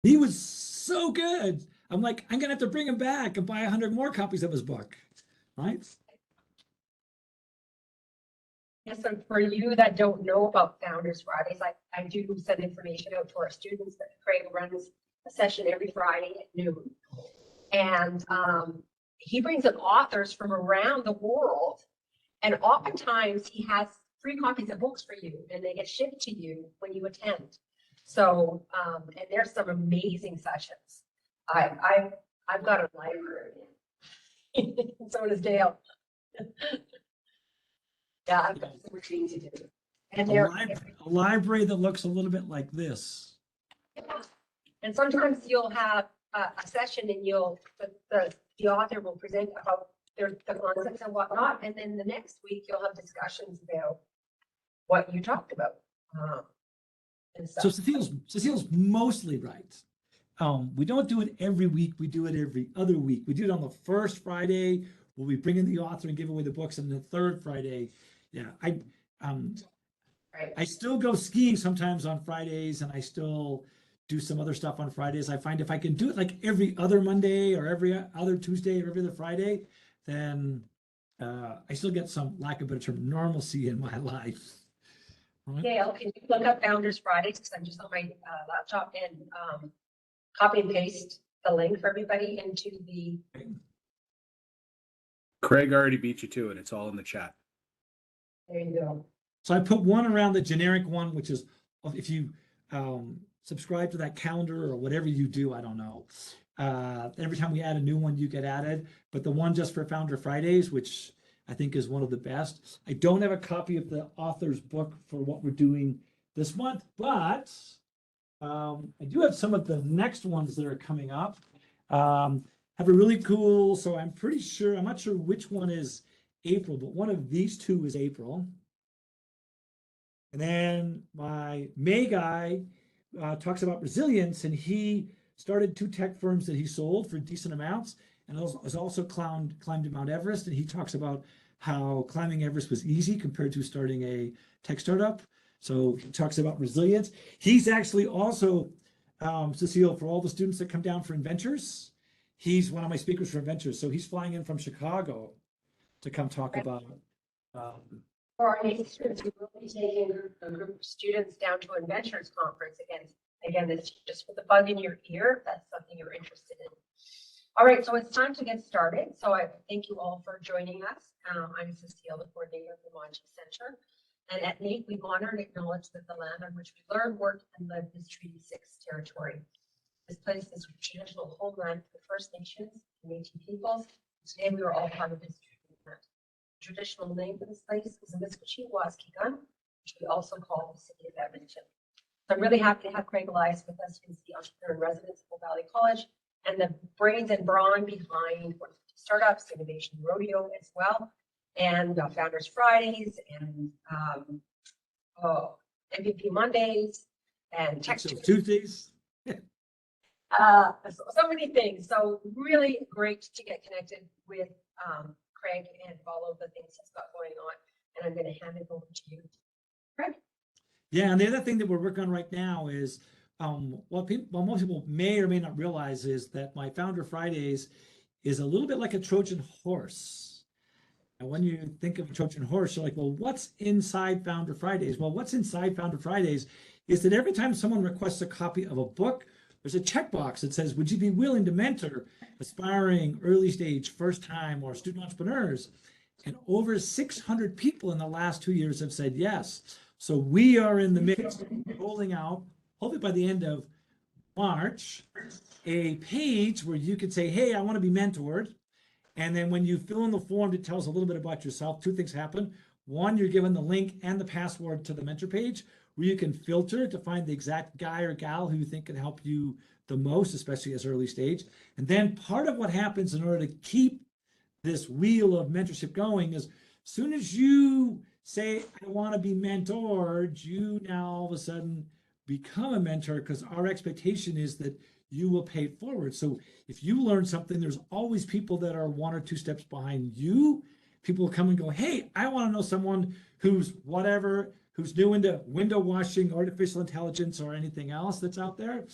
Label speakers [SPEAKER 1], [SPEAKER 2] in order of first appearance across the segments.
[SPEAKER 1] He was so good. I'm like, I'm gonna have to bring him back and buy 100 more copies of his book, right?
[SPEAKER 2] Yes, and for you that don't know about Founders Fridays, I do send information out to our students that Craig runs a session every Friday at noon. And he brings in authors from around the world. And oftentimes he has free copies of books for you and they get shipped to you when you attend. So, and there's some amazing sessions. I've got a library. So does Dale. Yeah, I've got some routine to do. And
[SPEAKER 1] A library that looks a little bit like this.
[SPEAKER 2] and sometimes you'll have a session and the author will present about the concepts and whatnot, and then the next week you'll have discussions about what you talked about. And
[SPEAKER 1] So
[SPEAKER 2] stuff.
[SPEAKER 1] Cecile's mostly right. We don't do it every week. We do it every other week. We do it on the first Friday where we bring in the author and give away the books, and the third Friday, yeah,
[SPEAKER 2] Right.
[SPEAKER 1] I still go skiing sometimes on Fridays, and I still do some other stuff on Fridays. I find if I can do it like every other Monday or every other Tuesday or every other Friday, then I still get some, lack of a better term, normalcy in my life. Right?
[SPEAKER 2] Gail, can you look up Founders Fridays? Because I'm just on my laptop and copy and paste the link for everybody into the.
[SPEAKER 3] Craig already beat you to it. It's all in the chat.
[SPEAKER 2] There you go.
[SPEAKER 1] So I put one around the generic one, which is if you subscribe to that calendar or whatever you do, I don't know. Every time we add a new one, you get added. But the one just for Founder Fridays, which I think is one of the best. I don't have a copy of the author's book for what we're doing this month, but I do have some of the next ones that are coming up. Have a really cool, so I'm pretty sure, I'm not sure which one is April, but one of these two is April. And then my May guy talks about resilience, and he started 2 tech firms that he sold for decent amounts, and has also climbed Mount Everest. And he talks about how climbing Everest was easy compared to starting a tech startup. So he talks about resilience. He's actually also, Cecile, for all the students that come down for Inventures, he's one of my speakers for Inventures. So he's flying in from Chicago to come talk about.
[SPEAKER 2] For our next students, we will be taking a group of students down to an Inventors Conference again. Again, it's just with the bug in your ear, if that's something you're interested in. All right, so it's time to get started. So I thank you all for joining us. I'm Cecile, the coordinator of the Monty Center. And at NAEP, we honor and acknowledge that the land on which we learn, work, and live is Treaty 6 territory. This place is a traditional homeland for the First Nations and Métis peoples. Today, we are all part of this treaty land. The traditional name for this place is Amiskwaciy-Waskigan, which we also call the city of Edmonton. So I'm really happy to have Craig Elias with us, who's the entrepreneur in residence of Oak Valley College and the brains and brawn behind startups, innovation rodeo as well, and Founders Fridays, and MVP Mondays, and Tech
[SPEAKER 1] Tuesdays.
[SPEAKER 2] so many things. So really great to get connected with Craig and follow the things he's got going on. And I'm going to hand it over to you, Craig.
[SPEAKER 1] Yeah, and the other thing that we're working on right now is what most people may or may not realize is that my Founder Fridays is a little bit like a Trojan horse. And when you think of a Trojan horse, you're like, well, what's inside Founder Fridays? Well, what's inside Founder Fridays is that every time someone requests a copy of a book, there's a checkbox that says, would you be willing to mentor aspiring early stage, first time, or student entrepreneurs? And over 600 people in the last 2 years have said yes. So we are in the midst of rolling out, hopefully by the end of March, a page where you could say, hey, I want to be mentored. And then when you fill in the form, it tells a little bit about yourself. 2 things happen. One, you're given the link and the password to the mentor page where you can filter to find the exact guy or gal who you think can help you the most, especially as early stage. And then part of what happens in order to keep this wheel of mentorship going is as soon as you say, I want to be mentored, you now all of a sudden become a mentor, because our expectation is that you will pay it forward. So if you learn something, there's always people that are 1 or 2 steps behind you. People will come and go, hey, I want to know someone who's whatever, who's new into window washing, artificial intelligence, or anything else that's out there,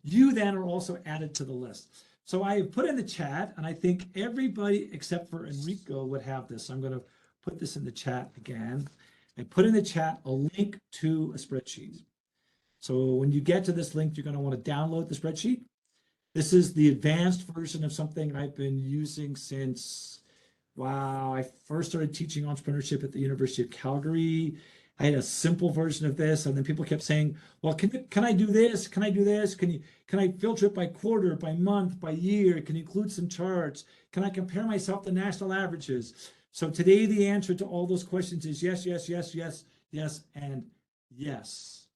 [SPEAKER 1] you then are also added to the list. So I put in the chat, and I think everybody except for Enrico would have this. I'm going to put this in the chat again. I put in the chat a link to a spreadsheet. So when you get to this link, you're going to want to download the spreadsheet. This is the advanced version of something I've been using since, wow, I first started teaching entrepreneurship at the University of Calgary. I had a simple version of this, and then people kept saying, well, can I do this? Can I do this? Can I filter it by quarter, by month, by year? Can you include some charts? Can I compare myself to national averages? So today the answer to all those questions is yes, yes, yes, yes, yes, and yes.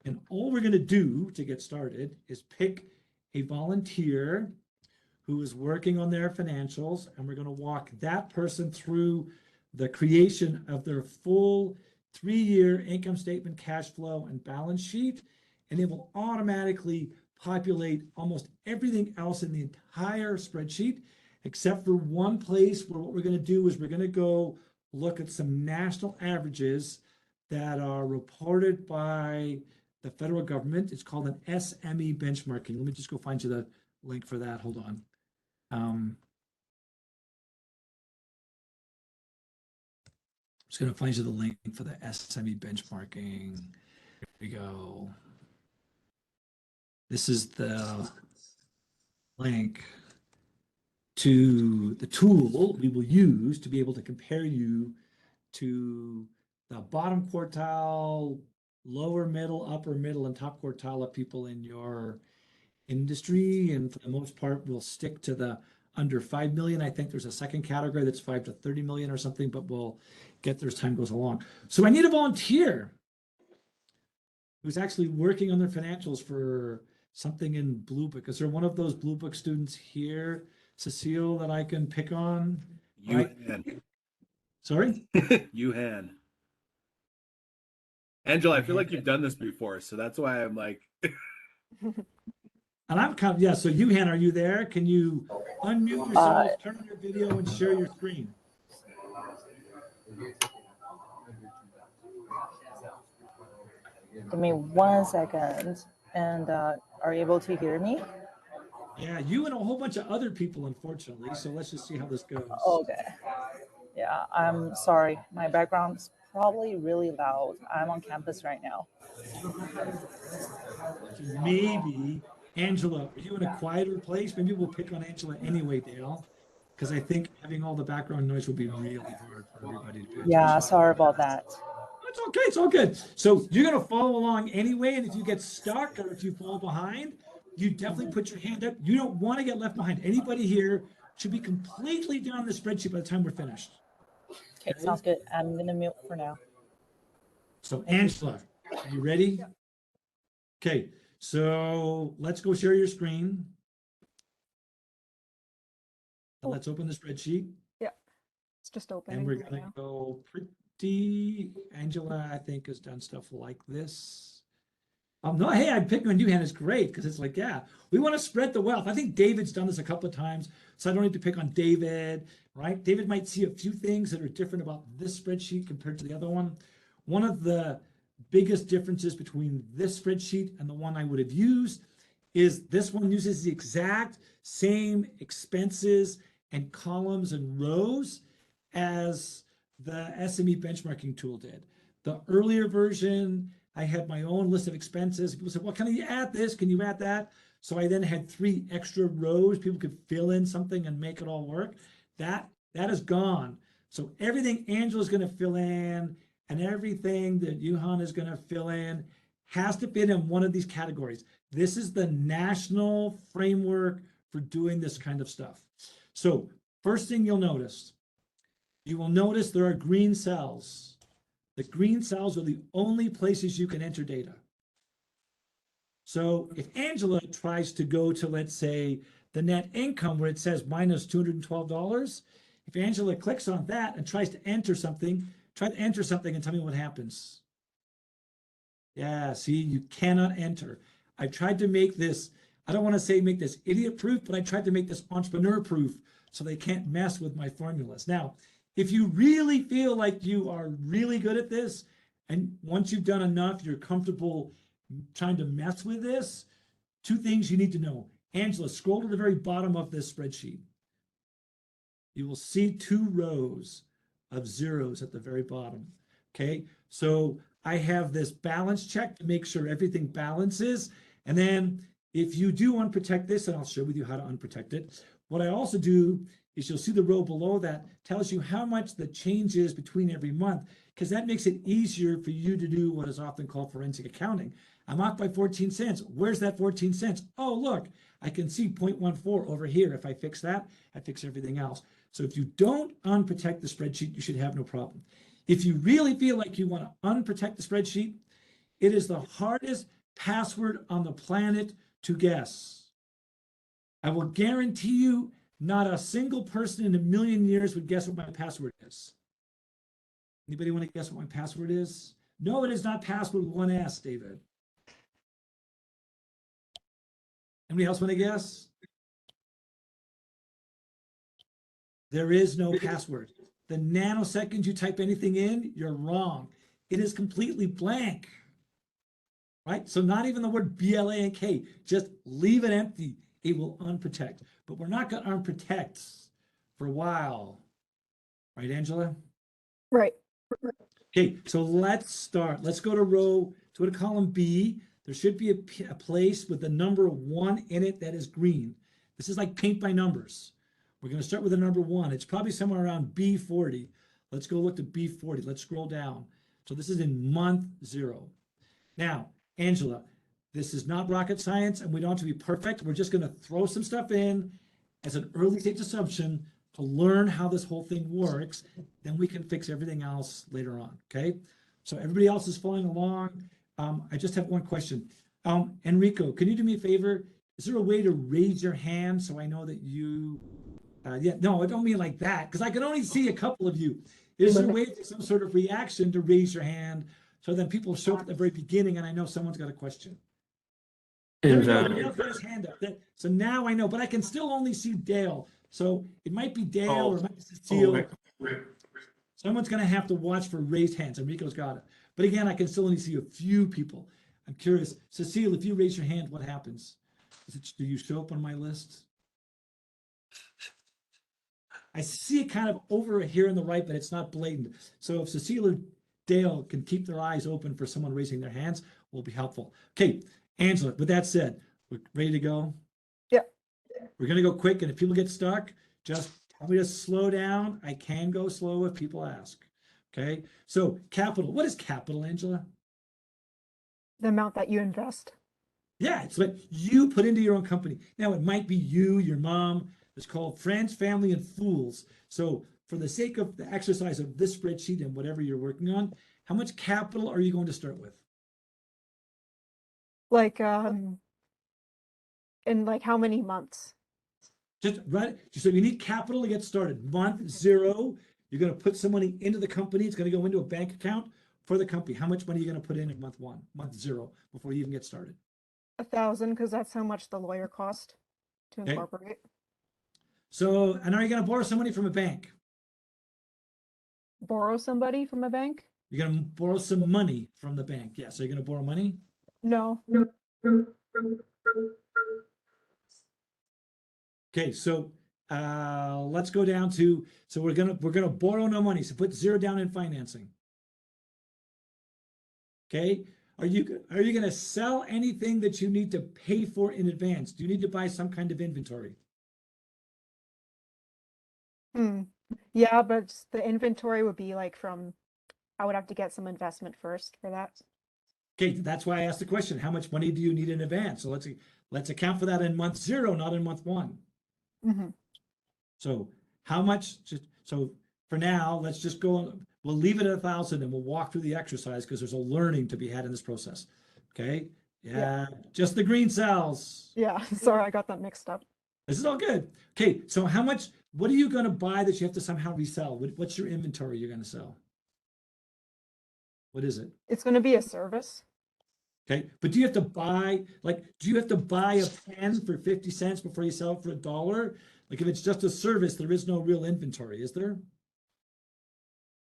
[SPEAKER 1] And all we're going to do to get started is pick a volunteer who is working on their financials, and we're going to walk that person through the creation of their full 3-year income statement, cash flow, and balance sheet, and it will automatically populate almost everything else in the entire spreadsheet, except for one place where what we're going to do is we're going to go look at some national averages that are reported by the federal government. It's called an SME benchmarking. Let me just go find you the link for that. Hold on. Just going to find you the link for the SME benchmarking. Here we go. This is the link to the tool we will use to be able to compare you to the bottom quartile, lower middle, upper middle, and top quartile of people in your industry. And for the most part, we'll stick to the under 5 million. I think there's a second category that's 5 to 30 million or something, but we'll get there as time goes along. So I need a volunteer who's actually working on their financials for something in Blue Book. Is there one of those Blue Book students here, Cecile, that I can pick on?
[SPEAKER 3] Yuhan.
[SPEAKER 1] Sorry?
[SPEAKER 3] Yuhan. Angela, I feel like you've done this before, so that's why I'm like.
[SPEAKER 1] And I'm kind of, yeah, so Yuhan, are you there? Can you unmute yourself, turn on your video, and share your screen?
[SPEAKER 4] Give me 1 second. And are you able to hear me?
[SPEAKER 1] Yeah, you and a whole bunch of other people, unfortunately. So let's just see how this goes.
[SPEAKER 4] Okay. Yeah, I'm sorry. My background's probably really loud. I'm on campus right now.
[SPEAKER 1] Maybe, Angela, are you in a quieter place? Maybe we'll pick on Angela anyway, Dale, because I think having all the background noise will be really hard for everybody to do.
[SPEAKER 4] Yeah, sorry about that.
[SPEAKER 1] It's okay, it's all good. So you're going to follow along anyway, and if you get stuck or if you fall behind, you definitely put your hand up. You don't want to get left behind. Anybody here should be completely down the spreadsheet by the time we're finished.
[SPEAKER 4] Okay, sounds good. I'm going to mute for now.
[SPEAKER 1] So Angela, are you ready? Okay, so let's go share your screen. And let's open the spreadsheet.
[SPEAKER 5] Yeah, it's just opening.
[SPEAKER 1] And we're
[SPEAKER 5] right
[SPEAKER 1] going to
[SPEAKER 5] now.
[SPEAKER 1] go pretty, Angela, I think, has done stuff like this. No, hey, I'm picking on you, Hannah, is great because it's like, yeah, we want to spread the wealth. I think David's done this a couple of times, so I don't need to pick on David, right? David might see a few things that are different about this spreadsheet compared to the other one. One of the biggest differences between this spreadsheet and the one I would have used is this one uses the exact same expenses and columns and rows as the SME benchmarking tool did. The earlier version, I had my own list of expenses. People said, well, can you add this? Can you add that? So I then had 3 extra rows. People could fill in something and make it all work. That is gone. So everything Angela's going to fill in and everything that Yuhan is going to fill in has to fit in one of these categories. This is the national framework for doing this kind of stuff. So first thing you'll notice, you will notice there are green cells. The green cells are the only places you can enter data. So if Angela tries to go to, let's say, the net income where it says minus $212, if Angela clicks on that and tries to enter something, try to enter something and tell me what happens. Yeah, see, you cannot enter. I tried to make this, I don't want to say make this idiot proof, but I tried to make this entrepreneur proof so they can't mess with my formulas. Now, if you really feel like you are really good at this And once you've done enough, you're comfortable trying to mess with this, two things you need to know. Angela, scroll to the very bottom of this spreadsheet. You will see 2 rows of zeros at the very bottom. Okay, so I have this balance check to make sure everything balances. And then if you do unprotect this, and I'll share with you how to unprotect it, what I also do is you'll see the row below that tells you how much the change is between every month, because that makes it easier for you to do what is often called forensic accounting. I'm off by 14 cents. Where's that 14 cents? Oh, look, I can see 0.14 over here. If I fix that, I fix everything else. So if you don't unprotect the spreadsheet, you should have no problem. If you really feel like you want to unprotect the spreadsheet, it is the hardest password on the planet to guess. I will guarantee you not a single person in a million years would guess what my password is. Anybody want to guess what my password is? No, it is not password with 1 S, David. Anybody else want to guess? There is no password. The nanosecond you type anything in, you're wrong. It is completely blank, right? So not even the word BLANK, just leave it empty. It will unprotect. But we're not going to unprotect for a while. Right, Angela?
[SPEAKER 5] Right.
[SPEAKER 1] Okay, so let's start. Let's go to column B. There should be a place with the number 1 in it that is green. This is like paint by numbers. We're going to start with the number 1. It's probably somewhere around B40. Let's go look at B40. Let's scroll down. So this is in month 0. Now, Angela, this is not rocket science, and we don't have to be perfect. We're just going to throw some stuff in as an early stage assumption to learn how this whole thing works. Then we can fix everything else later on, okay? So everybody else is following along. I just have one question. Enrico, can you do me a favor? Is there a way to raise your hand so I know that you, yeah, no, I don't mean like that, because I can only see a couple of you. Is there a way for some sort of reaction to raise your hand so then people show up at the very beginning and I know someone's got a question? There we go. Dale put his hand up. So now I know, but I can still only see Dale. So it might be Dale or it might be Cecile. Someone's going to have to watch for raised hands. Enrico's got it. But again, I can still only see a few people. I'm curious. Cecile, if you raise your hand, what happens? Do you show up on my list? I see it kind of over here on the right, but it's not blatant. So if Cecile or Dale can keep their eyes open for someone raising their hands, will be helpful. Okay, Angela, with that said, we're ready to go?
[SPEAKER 5] Yeah.
[SPEAKER 1] We're going to go quick, and if people get stuck, just tell me to slow down. I can go slow if people ask. Okay, so capital. What is capital, Angela?
[SPEAKER 5] The amount that you invest.
[SPEAKER 1] Yeah, it's what you put into your own company. Now, it might be you, your mom. It's called friends, family, and fools. So for the sake of the exercise of this spreadsheet and whatever you're working on, how much capital are you going to start with?
[SPEAKER 5] Like, in like how many months?
[SPEAKER 1] Just right. So you need capital to get started. Month 0, you're going to put some money into the company. It's going to go into a bank account for the company. How much money are you going to put in month 1, month 0, before you even get started?
[SPEAKER 5] 1,000, because that's how much the lawyer cost to
[SPEAKER 1] Okay.
[SPEAKER 5] incorporate.
[SPEAKER 1] So, and are you going to borrow some money from a bank?
[SPEAKER 5] Borrow somebody from a bank?
[SPEAKER 1] You're going to borrow some money from the bank. Yeah. So you're going to borrow money?
[SPEAKER 5] No.
[SPEAKER 1] Okay, so let's go down to, so we're gonna borrow no money. So put 0 down in financing. Okay, are you gonna sell anything that you need to pay for in advance? Do you need to buy some kind of inventory?
[SPEAKER 5] Yeah, but the inventory would be like I would have to get some investment first for that.
[SPEAKER 1] Okay, that's why I asked the question, how much money do you need in advance? So let's account for that in month 0, not in month 1.
[SPEAKER 5] Mm-hmm.
[SPEAKER 1] So how much, so for now, let's just go, we'll leave it at 1,000 and we'll walk through the exercise because there's a learning to be had in this process. Okay, yeah. Just the green cells.
[SPEAKER 5] Yeah, sorry, I got that mixed up.
[SPEAKER 1] This is all good. Okay, so what are you going to buy that you have to somehow resell? What's your inventory you're going to sell? What is it?
[SPEAKER 5] It's going to be a service.
[SPEAKER 1] Okay, but do you have to buy a pen for 50 cents before you sell it for $1? Like if it's just a service, there is no real inventory, is there?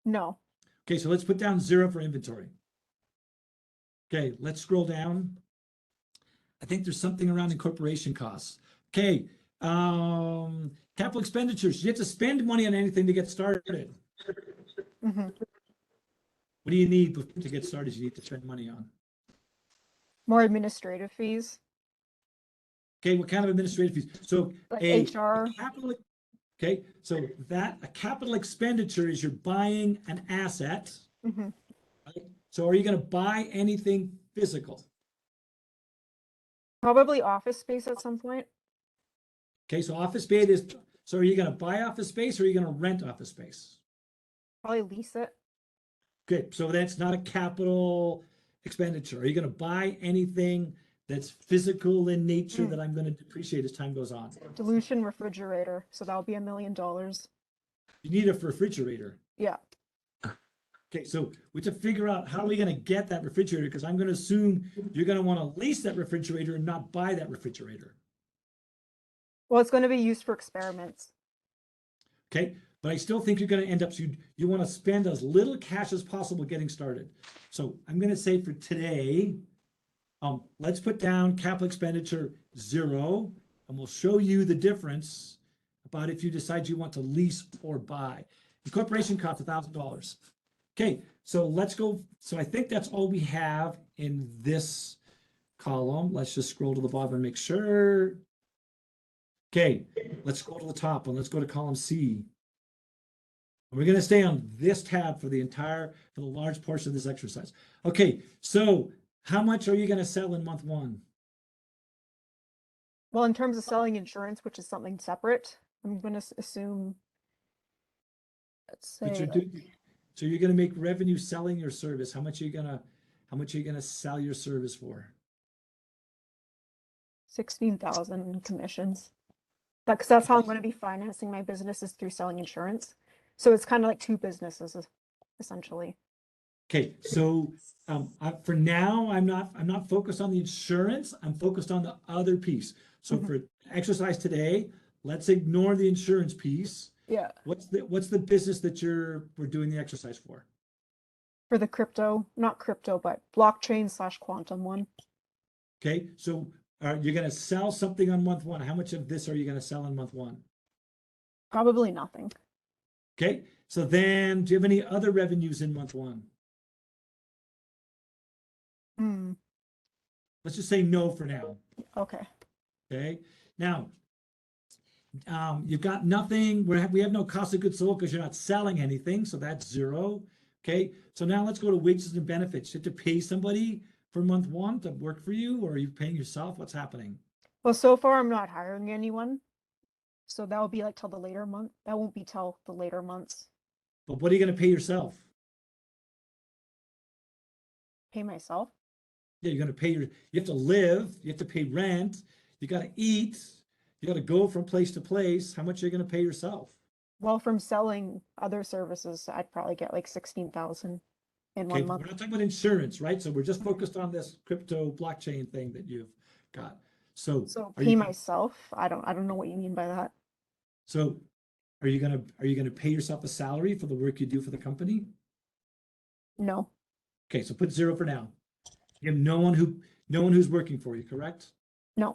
[SPEAKER 5] No.
[SPEAKER 1] Okay, so let's put down 0 for inventory. Okay, let's scroll down. I think there's something around incorporation costs. Okay, capital expenditures. You have to spend money on anything to get started.
[SPEAKER 5] Hmm.
[SPEAKER 1] What do you need to get started? You need to spend money on.
[SPEAKER 5] More administrative fees,
[SPEAKER 1] Okay, what kind of administrative fees? So
[SPEAKER 5] like
[SPEAKER 1] a
[SPEAKER 5] HR.
[SPEAKER 1] capital. Okay, so that a capital expenditure is you're buying an asset.
[SPEAKER 5] Hmm.
[SPEAKER 1] Right? So are you going to buy anything physical?
[SPEAKER 5] Probably office space at some point.
[SPEAKER 1] Okay, so office space is. So are you going to buy office space or are you going to rent office space?
[SPEAKER 5] Probably lease it.
[SPEAKER 1] Okay, so that's not a capital expenditure. Are you going to buy anything that's physical in nature that I'm going to depreciate as time goes on?
[SPEAKER 5] Dilution refrigerator. So that'll be $1 million.
[SPEAKER 1] You need a refrigerator.
[SPEAKER 5] Yeah.
[SPEAKER 1] Okay, so we have to figure out how are we going to get that refrigerator? Because I'm going to assume you're going to want to lease that refrigerator and not buy that refrigerator.
[SPEAKER 5] Well, it's going to be used for experiments.
[SPEAKER 1] Okay, but I still think you're going to end up, so you want to spend as little cash as possible getting started. So I'm going to say for today, let's put down capital expenditure 0, and we'll show you the difference about if you decide you want to lease or buy. Incorporation costs $1,000. Okay, so let's go. So I think that's all we have in this column. Let's just scroll to the bottom and make sure. Okay, let's scroll to the top and let's go to column C. And we're going to stay on this tab for the large portion of this exercise. Okay, so how much are you going to sell in month 1?
[SPEAKER 5] Well, in terms of selling insurance, which is something separate, I'm going to assume, let's
[SPEAKER 1] But
[SPEAKER 5] say,
[SPEAKER 1] you're doing, so you're going to make revenue selling your service. How much are you going to sell your service for?
[SPEAKER 5] 16,000 in commissions. Because that's how I'm going to be financing my business, is through selling insurance. So it's kind of like two businesses, essentially.
[SPEAKER 1] Okay, so for now, I'm not focused on the insurance. I'm focused on the other piece. So for exercise today, let's ignore the insurance piece.
[SPEAKER 5] Yeah.
[SPEAKER 1] What's the business that we're doing the exercise for?
[SPEAKER 5] For the crypto, not crypto, but blockchain/quantum one.
[SPEAKER 1] Okay, so you're going to sell something on month 1. How much of this are you going to sell in month 1?
[SPEAKER 5] Probably nothing.
[SPEAKER 1] Okay, so then do you have any other revenues in month 1?
[SPEAKER 5] Hmm.
[SPEAKER 1] Let's just say no for now.
[SPEAKER 5] Okay.
[SPEAKER 1] Okay, now you've got nothing. We have no cost of goods sold because you're not selling anything, so that's 0. Okay, so now let's go to wages and benefits. You have to pay somebody for month 1 to work for you, or are you paying yourself? What's happening?
[SPEAKER 5] Well, so far I'm not hiring anyone. So that will be like till the later month. That won't be till the later months.
[SPEAKER 1] But what are you going to pay yourself?
[SPEAKER 5] Pay myself.
[SPEAKER 1] Yeah, you're going to pay you have to live, you have to pay rent, you got to eat, you got to go from place to place. How much are you going to pay yourself?
[SPEAKER 5] Well, from selling other services, I'd probably get like 16,000 in
[SPEAKER 1] Okay,
[SPEAKER 5] 1 month.
[SPEAKER 1] we're not talking about insurance, right? So we're just focused on this crypto blockchain thing that you've got. So
[SPEAKER 5] So
[SPEAKER 1] are
[SPEAKER 5] pay
[SPEAKER 1] you
[SPEAKER 5] myself. I don't know what you mean by that.
[SPEAKER 1] so are you gonna pay yourself a salary for the work you do for the company?
[SPEAKER 5] No.
[SPEAKER 1] Okay, so put 0 for now. You have no one who's working for you, correct?
[SPEAKER 5] No.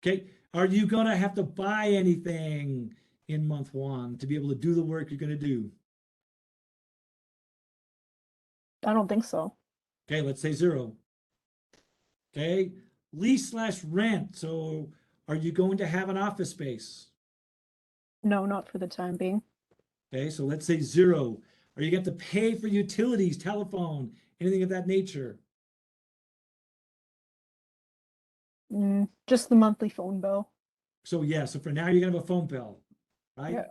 [SPEAKER 1] Okay, are you gonna have to buy anything in month 1 to be able to do the work you're gonna do?
[SPEAKER 5] I don't think so.
[SPEAKER 1] Okay, let's say 0. Okay, lease/rent. So are you going to have an office space?
[SPEAKER 5] No, not for the time being.
[SPEAKER 1] Okay, so let's say 0. Are you going to pay for utilities, telephone, anything of that nature?
[SPEAKER 5] Just the monthly phone bill.
[SPEAKER 1] So yeah, so for now you're gonna have a phone bill, right?
[SPEAKER 5] Yeah.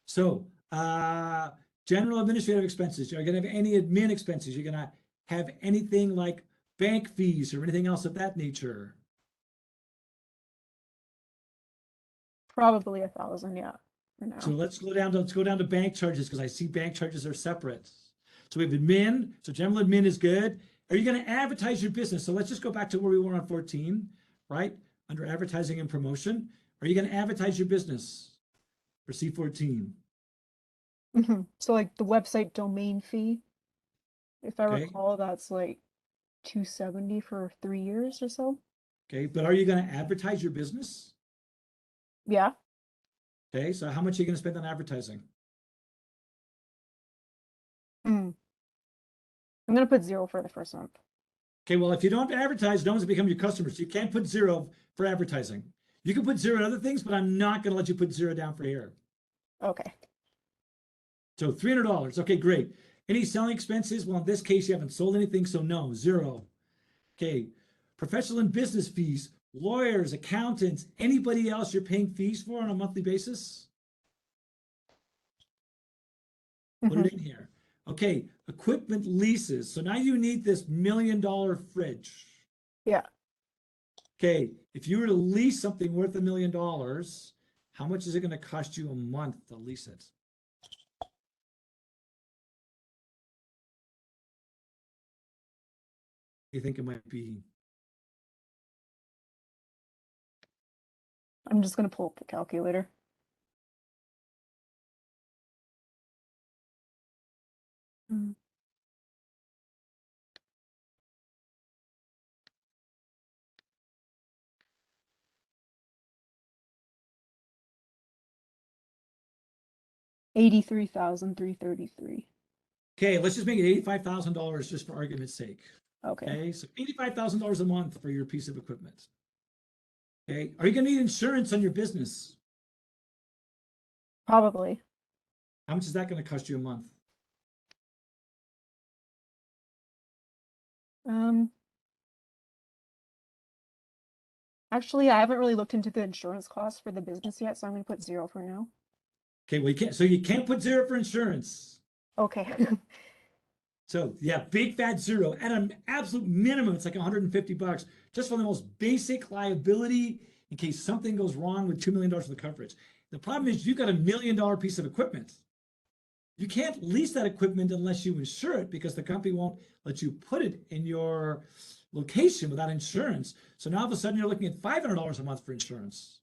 [SPEAKER 1] So general administrative expenses. You're gonna have any admin expenses. You're gonna have anything like bank fees or anything else of that nature.
[SPEAKER 5] Probably 1,000, yeah, for now.
[SPEAKER 1] So let's go down to bank charges because I see bank charges are separate. So we have admin. So general admin is good. Are you going to advertise your business? So let's just go back to where we were on 14, right? Under advertising and promotion. Are you going to advertise your business for C14?
[SPEAKER 5] So like the website domain fee. If I
[SPEAKER 1] Okay.
[SPEAKER 5] recall, that's like 270 for 3 years or so.
[SPEAKER 1] Okay, but are you going to advertise your business?
[SPEAKER 5] Yeah.
[SPEAKER 1] Okay, so how much are you going to spend on advertising?
[SPEAKER 5] Mm. I'm gonna put 0 for the first month.
[SPEAKER 1] Okay, well, if you don't advertise, no one's become your customer. So you can't put 0 for advertising. You can put 0 in other things, but I'm not going to let you put 0 down for here.
[SPEAKER 5] Okay.
[SPEAKER 1] So $300. Okay, great. Any selling expenses? Well, in this case, you haven't sold anything, so no, 0. Okay, professional and business fees, lawyers, accountants, anybody else you're paying fees for on a monthly basis? Put
[SPEAKER 5] Mhm.
[SPEAKER 1] it in here. Okay, equipment leases. So now you need this $1 million fridge.
[SPEAKER 5] Yeah.
[SPEAKER 1] Okay, if you were to lease something worth $1 million, how much is it going to cost you a month to lease it? You think it might be?
[SPEAKER 5] I'm just gonna pull up the calculator. Mm. $83,333.
[SPEAKER 1] Okay, let's just make it $85,000 just for argument's sake.
[SPEAKER 5] Okay.
[SPEAKER 1] Okay, so $85,000 a month for your piece of equipment. Okay, are you going to need insurance on your business?
[SPEAKER 5] Probably.
[SPEAKER 1] How much is that going to cost you a month?
[SPEAKER 5] Um, Actually, I haven't really looked into the insurance costs for the business yet, so I'm gonna put 0 for now.
[SPEAKER 1] Okay, well, you can't put 0 for insurance.
[SPEAKER 5] Okay.
[SPEAKER 1] So yeah, big fat 0 at an absolute minimum. It's like $150 just for the most basic liability in case something goes wrong with $2 million of the coverage. The problem is you got $1 million piece of equipment. You can't lease that equipment unless you insure it because the company won't let you put it in your location without insurance. So now all of a sudden you're looking at $500 a month for insurance.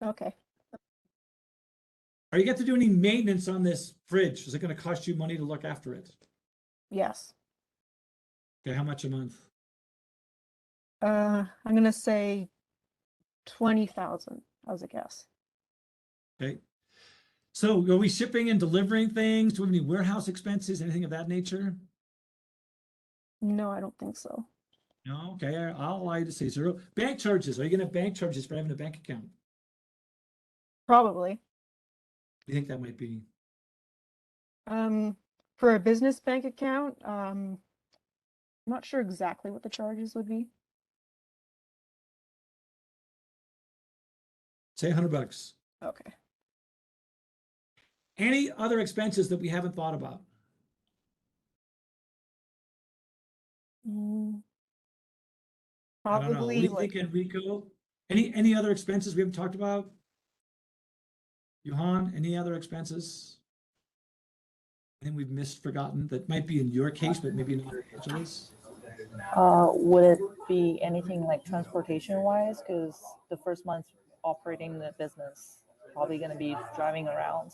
[SPEAKER 5] Okay.
[SPEAKER 1] Are you get to do any maintenance on this fridge? Is it going to cost you money to look after it?
[SPEAKER 5] Yes.
[SPEAKER 1] Okay, how much a month?
[SPEAKER 5] I'm gonna say 20,000 as a guess.
[SPEAKER 1] Okay. So are we shipping and delivering things? Do we have any warehouse expenses, anything of that nature?
[SPEAKER 5] No, I don't think so.
[SPEAKER 1] No, okay, I'll allow you to say 0. Bank charges. Are you going to have bank charges for having a bank account?
[SPEAKER 5] Probably.
[SPEAKER 1] You think that might be?
[SPEAKER 5] For a business bank account, I'm not sure exactly what the charges would be.
[SPEAKER 1] Say $100.
[SPEAKER 5] Okay.
[SPEAKER 1] Any other expenses that we haven't thought about?
[SPEAKER 5] Mm,
[SPEAKER 1] I don't know. What do
[SPEAKER 5] Probably
[SPEAKER 1] you
[SPEAKER 5] like
[SPEAKER 1] think, Enrico? Any other expenses we haven't talked about? Johan, any other expenses? Anything we've missed, forgotten that might be in your case, but maybe not Angela's?
[SPEAKER 4] Would it be anything like transportation wise? Because the first month operating the business, probably going to be driving around.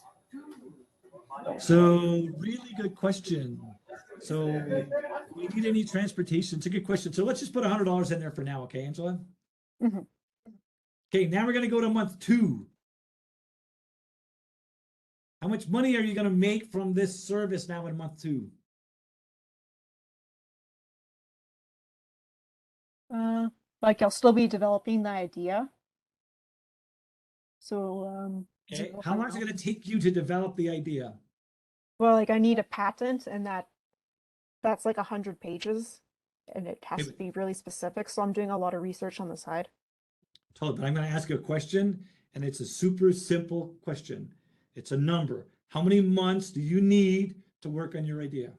[SPEAKER 1] So really good question. So do we need any transportation? It's a good question. So let's just put $100 in there for now, okay, Angela?
[SPEAKER 5] Mhm.
[SPEAKER 1] Okay, now we're going to go to month 2. How much money are you going to make from this service now in month 2?
[SPEAKER 5] Like I'll still be developing the idea. So,
[SPEAKER 1] Okay,
[SPEAKER 5] 0
[SPEAKER 1] how
[SPEAKER 5] for
[SPEAKER 1] long is it
[SPEAKER 5] now.
[SPEAKER 1] going to take you to develop the idea?
[SPEAKER 5] Well, like I need a patent, and that's like 100 pages, and it has
[SPEAKER 1] Okay,
[SPEAKER 5] to be really specific. So I'm doing a lot of research on the side.
[SPEAKER 1] totally, but I'm going to ask you a question, and it's a super simple question. It's a number. How many months do you need to work on your idea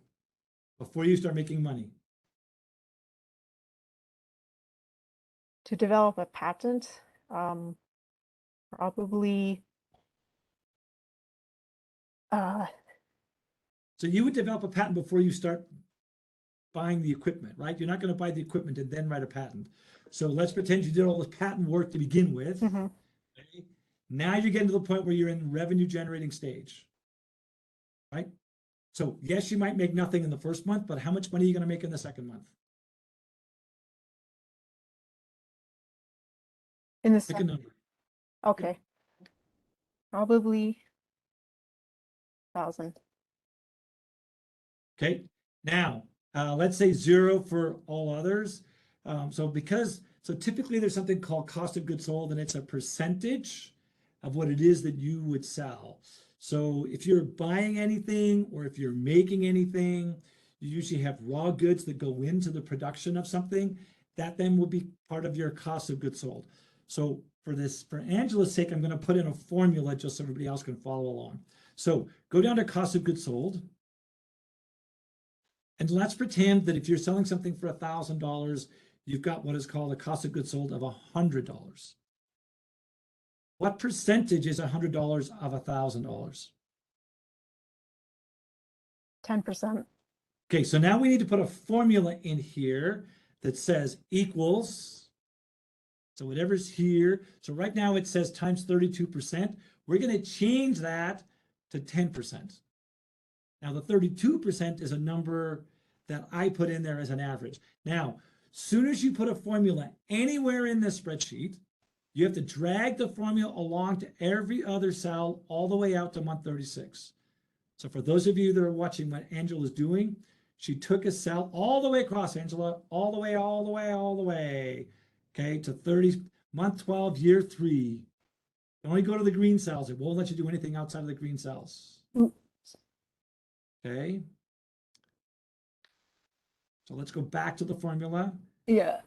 [SPEAKER 1] before you start making money?
[SPEAKER 5] To develop a patent, probably
[SPEAKER 1] So you would develop a patent before you start buying the equipment, right? You're not going to buy the equipment and then write a patent. So let's pretend you did all this patent work to begin with.
[SPEAKER 5] mhm.
[SPEAKER 1] Okay? Now you're getting to the point where you're in revenue generating stage, right? So yes, you might make nothing in the first month, but how much money are you going to make in the second month?
[SPEAKER 5] In the
[SPEAKER 1] Pick a
[SPEAKER 5] second,
[SPEAKER 1] number.
[SPEAKER 5] okay. Probably 1,000.
[SPEAKER 1] Okay, now let's say 0 for all others. So typically there's something called cost of goods sold, and it's a percentage of what it is that you would sell. So if you're buying anything or if you're making anything, you usually have raw goods that go into the production of something. That then will be part of your cost of goods sold. So for Angela's sake, I'm going to put in a formula just so everybody else can follow along. So go down to cost of goods sold. And let's pretend that if you're selling something for $1,000, you've got what is called a cost of goods sold of $100. What percentage is $100 of $1,000?
[SPEAKER 5] 10%.
[SPEAKER 1] Okay, so now we need to put a formula in here that says equals. So whatever's here. So right now it says times 32%. We're going to change that to 10%. Now the 32% is a number that I put in there as an average. Now, soon as you put a formula anywhere in this spreadsheet, you have to drag the formula along to every other cell all the way out to month 36. So for those of you that are watching what Angela is doing, she took a cell all the way across, Angela, all the way, all the way, all the way, okay, to 30, month 12, year 3. You only go to the green cells. It won't let you do anything outside of the green cells. Okay. So let's go back to the formula.
[SPEAKER 5] Yeah.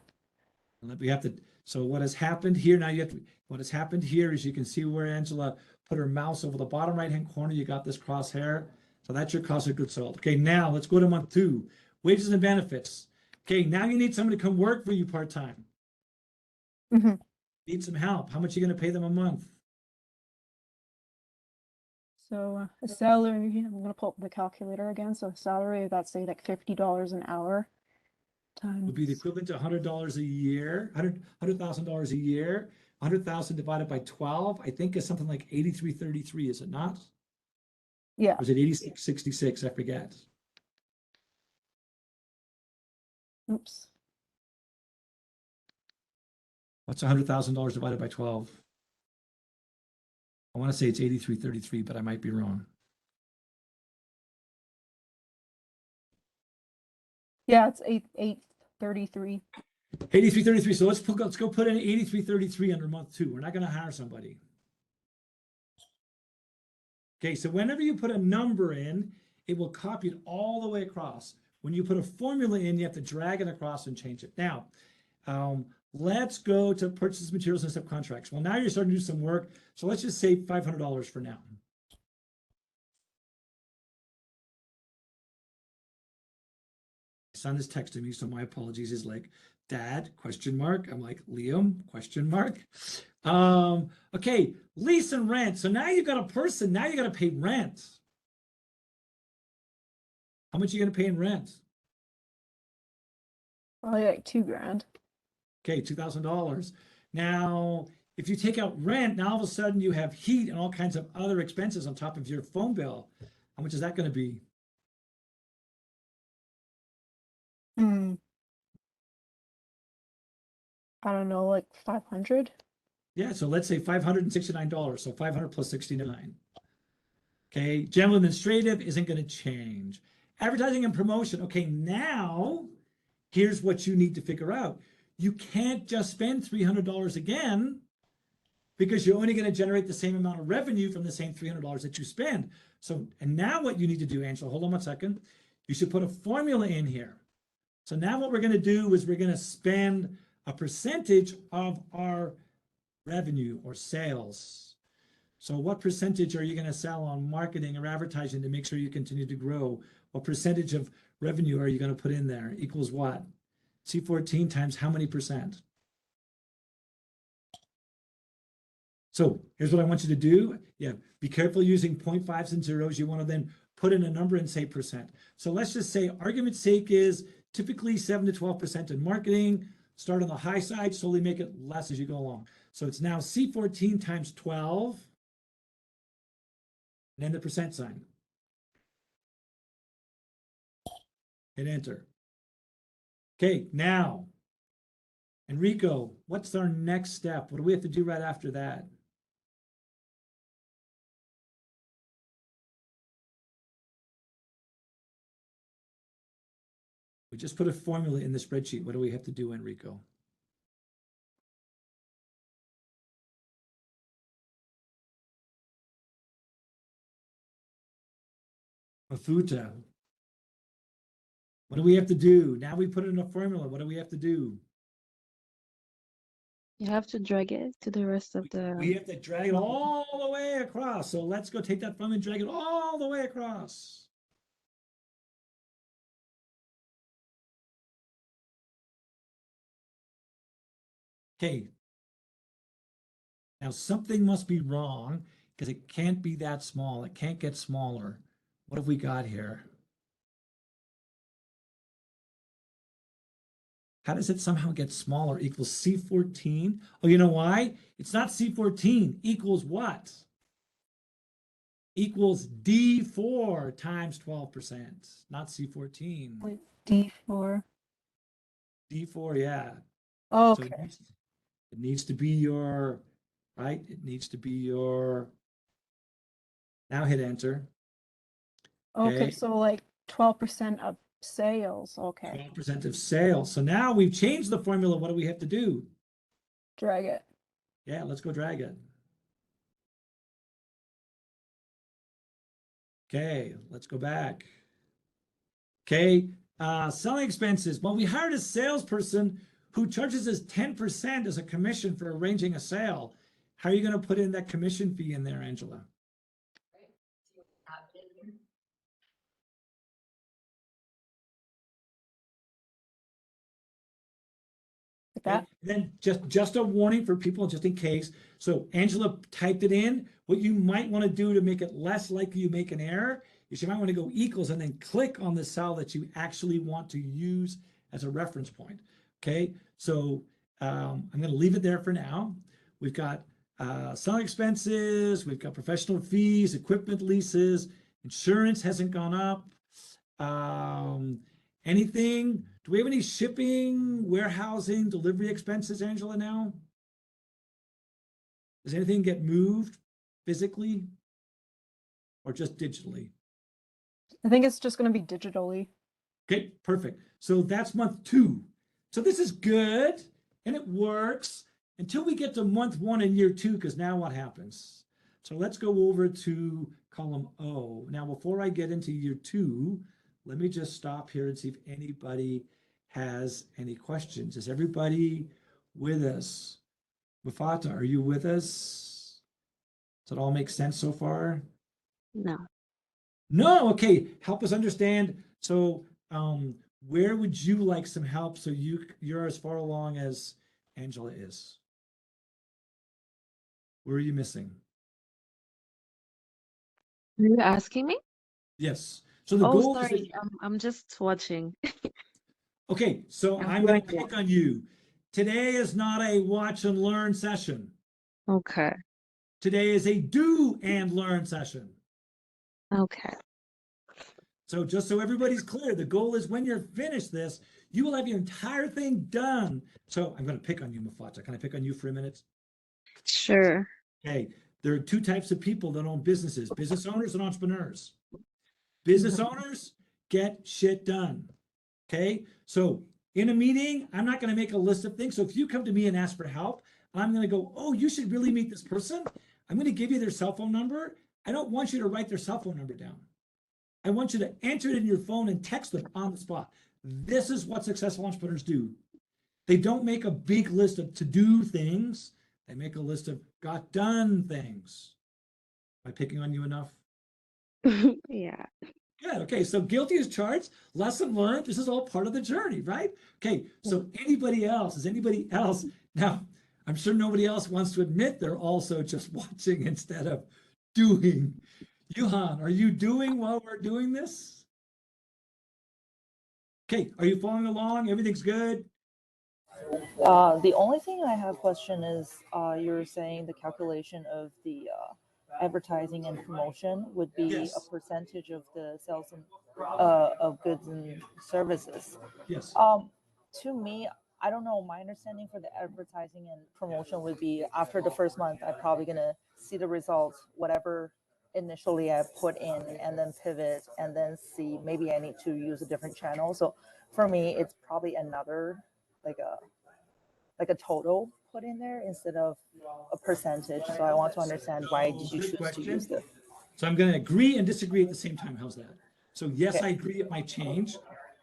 [SPEAKER 1] We have to, so what has happened here, now you have to, what has happened here is you can see where Angela put her mouse over the bottom right-hand corner. You got this crosshair. So that's your cost of goods sold. Okay, now let's go to month 2, wages and benefits. Okay, now you need somebody to come work for you part-time.
[SPEAKER 5] Mm-hmm.
[SPEAKER 1] Need some help. How much are you going to pay them a month?
[SPEAKER 5] So a salary, I'm gonna pull up the calculator again. So a salary, that's say like $50 an hour
[SPEAKER 1] Would be the
[SPEAKER 5] times.
[SPEAKER 1] equivalent to $100 a year, $100,000 a year. 100,000 divided by 12, I think is something like 83.33, is it not?
[SPEAKER 5] Yeah.
[SPEAKER 1] Or is it 86.66? I forget.
[SPEAKER 5] Oops.
[SPEAKER 1] What's $100,000 divided by 12? I want to say it's 83.33, but I might be wrong.
[SPEAKER 5] Yeah, it's 833.
[SPEAKER 1] 83.33. So let's go put in 83.33 under month 2. We're not going to hire somebody. Okay, so whenever you put a number in, it will copy it all the way across. When you put a formula in, you have to drag it across and change it. Now, let's go to purchase materials and subcontracts. Well, now you're starting to do some work. So let's just say $500 for now. My son is texting me, so my apologies. He's like, Dad, question mark. I'm like, Liam, question mark. Okay, lease and rent. So now you've got a person, now you got to pay rent. How much are you going to pay in rent?
[SPEAKER 5] Probably like $2,000.
[SPEAKER 1] Okay, $2,000. Now, if you take out rent, now all of a sudden you have heat and all kinds of other expenses on top of your phone bill. How much is that going to be?
[SPEAKER 5] Hmm. I don't know, like 500.
[SPEAKER 1] Yeah, so let's say $569. So 500 plus 69. Okay, general administrative isn't going to change. Advertising and promotion. Okay, now here's what you need to figure out. You can't just spend $300 again because you're only going to generate the same amount of revenue from the same $300 that you spend. So, and now what you need to do, Angela, hold on 1 second. You should put a formula in here. So now what we're going to do is we're going to spend a percentage of our revenue or sales. So what percentage are you going to sell on marketing or advertising to make sure you continue to grow? What percentage of revenue are you going to put in there? Equals what? C14 times how many percent? So here's what I want you to do. Yeah, be careful using 0.5s and zeros. You want to then put in a number and say percent. So let's just say argument's sake is typically 7 to 12% in marketing. Start on the high side, slowly make it less as you go along. So it's now C14 times 12, and then the percent sign. Hit enter. Okay, now, Enrico, what's our next step? What do we have to do right after that? We just put a formula in the spreadsheet. What do we have to do, Enrico? Mafuta. What do we have to do? Now we put it in a formula. What do we have to do?
[SPEAKER 6] You have to drag it to the rest of
[SPEAKER 1] We
[SPEAKER 6] the.
[SPEAKER 1] have to drag it all the way across. So let's go take that formula and drag it all the way across. Okay. Now something must be wrong because it can't be that small. It can't get smaller. What have we got here? How does it somehow get smaller? Equals C14. Oh, you know why? It's not C14. Equals what? Equals D4 times 12%, not C14.
[SPEAKER 5] Wait, D4.
[SPEAKER 1] D4, yeah.
[SPEAKER 5] Oh,
[SPEAKER 1] So
[SPEAKER 5] okay.
[SPEAKER 1] it needs to be your, right? It needs to be your, now hit enter.
[SPEAKER 5] Okay,
[SPEAKER 1] Okay.
[SPEAKER 5] so like 12% of sales. Okay.
[SPEAKER 1] 12% of sales. So now we've changed the formula. What do we have to do?
[SPEAKER 5] Drag it.
[SPEAKER 1] Yeah, let's go drag it. Okay, let's go back. Okay, selling expenses. Well, we hired a salesperson who charges us 10% as a commission for arranging a sale. How are you going to put in that commission fee in there, Angela?
[SPEAKER 5] Like that.
[SPEAKER 1] Then just a warning for people, just in case. So Angela typed it in. What you might want to do to make it less likely you make an error is you might want to go equals and then click on the cell that you actually want to use as a reference point. Okay, so I'm going to leave it there for now. We've got selling expenses, we've got professional fees, equipment leases, insurance hasn't gone up. Anything? Do we have any shipping, warehousing, delivery expenses, Angela, now? Does anything get moved physically or just digitally?
[SPEAKER 5] I think it's just going to be digitally.
[SPEAKER 1] Okay, perfect. So that's month 2. So this is good and it works until we get to month 1 in year 2, because now what happens? So let's go over to column O. Now, before I get into year 2, let me just stop here and see if anybody has any questions. Is everybody with us? Mufata, are you with us? Does it all make sense so far?
[SPEAKER 6] No.
[SPEAKER 1] No, okay. Help us understand. So where would you like some help so you're as far along as Angela is? Where are you missing?
[SPEAKER 6] Are you asking me?
[SPEAKER 1] Yes. So the
[SPEAKER 6] Oh,
[SPEAKER 1] goal is that,
[SPEAKER 6] sorry. I'm just watching.
[SPEAKER 1] okay, so
[SPEAKER 6] I'm
[SPEAKER 1] I'm going to
[SPEAKER 6] doing
[SPEAKER 1] pick on you. Today is not a watch and learn session.
[SPEAKER 6] Okay.
[SPEAKER 1] Today is a do and learn session.
[SPEAKER 6] Okay.
[SPEAKER 1] So just so everybody's clear, the goal is when you're finished this, you will have your entire thing done. So I'm going to pick on you, Mufata. Can I pick on you for a minute?
[SPEAKER 6] Sure.
[SPEAKER 1] Okay, there are 2 types of people that own businesses, business owners and entrepreneurs. Business owners get shit done. Okay, so in a meeting, I'm not going to make a list of things. So if you come to me and ask for help, I'm going to go, oh, you should really meet this person. I'm going to give you their cell phone number. I don't want you to write their cell phone number down. I want you to enter it in your phone and text them on the spot. This is what successful entrepreneurs do. They don't make a big list of to-do things. They make a list of got done things. Am I picking on you enough?
[SPEAKER 6] Yeah.
[SPEAKER 1] Good. Okay. So guilty as charged, lesson learned. This is all part of the journey, right? Okay. So anybody else? Is anybody else? Now, I'm sure nobody else wants to admit they're also just watching instead of doing. Johan, are you doing while we're doing this? Okay. Are you following along? Everything's good?
[SPEAKER 4] The only thing I have question is you're saying the calculation of the advertising and promotion would be
[SPEAKER 1] Yes.
[SPEAKER 4] a percentage of the sales and of goods and services.
[SPEAKER 1] Yes.
[SPEAKER 4] To me, I don't know. My understanding for the advertising and promotion would be after the first month, I'm probably gonna see the results, whatever initially I put in, and then pivot, and then see maybe I need to use a different channel. So for me, it's probably another like a total put in there instead of a percentage. So I want to understand why did you
[SPEAKER 1] Good
[SPEAKER 4] choose to use
[SPEAKER 1] question.
[SPEAKER 4] this?
[SPEAKER 1] So I'm going to agree and disagree at the same time. How's that? So yes,
[SPEAKER 4] Okay.
[SPEAKER 1] I agree it might change,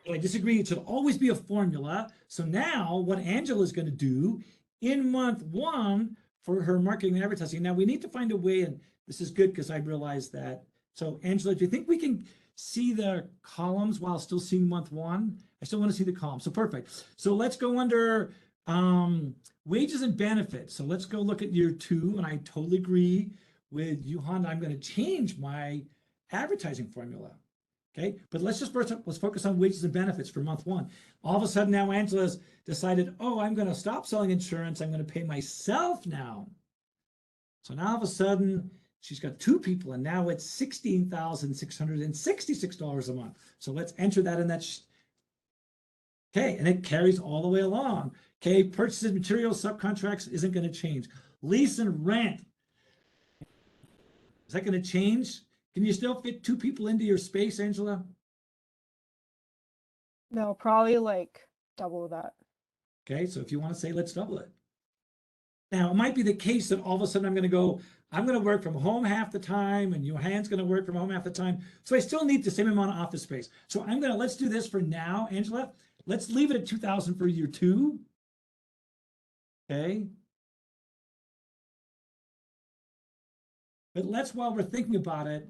[SPEAKER 1] but I disagree. It should always be a formula. So now what Angela is going to do in month one for her marketing and advertising. Now we need to find a way, and this is good because I realized that. So Angela, do you think we can see the columns while still seeing month one? I still want to see the columns. So perfect. So let's go under wages and benefits. So let's go look at year two, and I totally agree with Johan. I'm going to change my advertising formula. Okay, but let's focus on wages and benefits for month one. All of a sudden now Angela's decided, oh, I'm going to stop selling insurance. I'm going to pay myself now. So now all of a sudden she's got two people, and now it's $16,666 a month. So let's enter that in that. Okay, and it carries all the way along. Okay, purchases, materials, subcontracts isn't going to change. Lease and rent. Is that going to change? Can you still fit two people into your space, Angela?
[SPEAKER 5] No, probably like double that.
[SPEAKER 1] Okay, so if you want to say, let's double it. Now, it might be the case that all of a sudden I'm going to work from home half the time, and Johan's going to work from home half the time. So I still need the same amount of office space. So let's do this for now, Angela. Let's leave it at 2,000 for year two. Okay. But while we're thinking about it,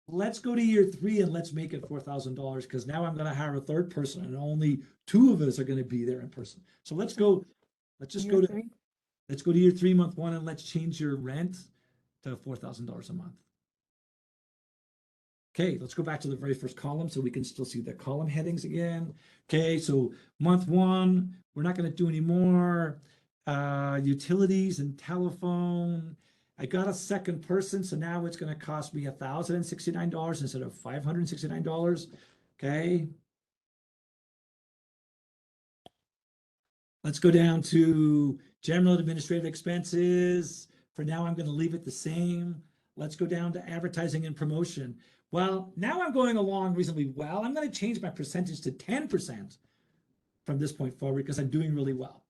[SPEAKER 1] let's go to year three and let's make it $4,000, because now I'm going to hire a third person and only two of us are going to be there in person. So let's go to year three, month one, and let's change your rent to $4,000 a month. Okay, let's go back to the very first column so we can still see the column headings again. Okay, so month one, we're not going to do any more utilities and telephone. I got a second person, so now it's going to cost me $1,069 instead of $569. Okay. Let's go down to general administrative expenses. For now, I'm going to leave it the same. Let's go down to advertising and promotion. Well, now I'm going along reasonably well. I'm going to change my percentage to 10% from this point forward because I'm doing really well.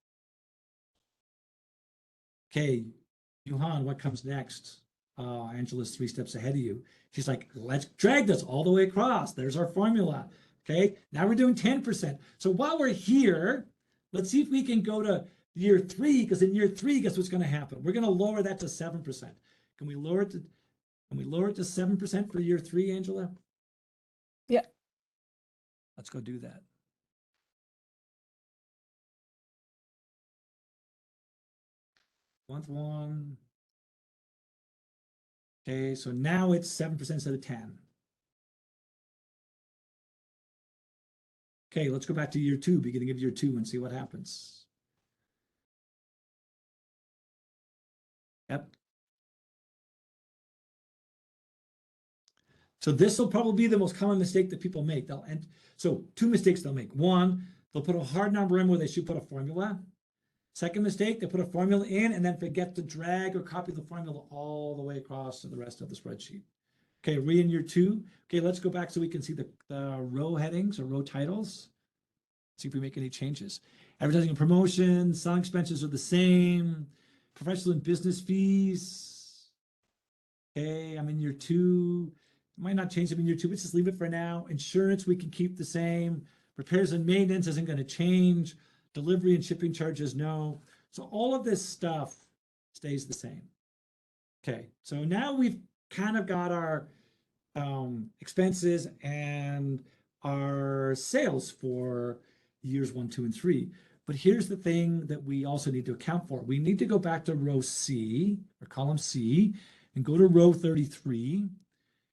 [SPEAKER 1] Okay, Johan, what comes next? Angela's 3 steps ahead of you. She's like, let's drag this all the way across. There's our formula. Okay, now we're doing 10%. So while we're here, let's see if we can go to year three, because in year three, guess what's going to happen? We're going to lower that to 7%. Can we lower it to 7% for year three, Angela?
[SPEAKER 5] Yeah.
[SPEAKER 1] Let's go do that. Month one. Okay, so now it's 7% instead of 10. Okay, let's go back to year two, beginning of year two, and see what happens. Yep. So this will probably be the most common mistake that people make. So 2 mistakes they'll make. One, they'll put a hard number in where they should put a formula. Second mistake, they put a formula in and then forget to drag or copy the formula all the way across to the rest of the spreadsheet. Okay, in year two. Okay, let's go back so we can see the row headings or row titles. See if we make any changes. Advertising and promotion, selling expenses are the same. Professional and business fees. Okay, I'm in year two. Might not change them in year two, but just leave it for now. Insurance, we can keep the same. Repairs and maintenance isn't going to change. Delivery and shipping charges, no. So all of this stuff stays the same. Okay, so now we've kind of got our expenses and our sales for years 1, 2, and 3. But here's the thing that we also need to account for. We need to go back to row C or column C and go to row 33,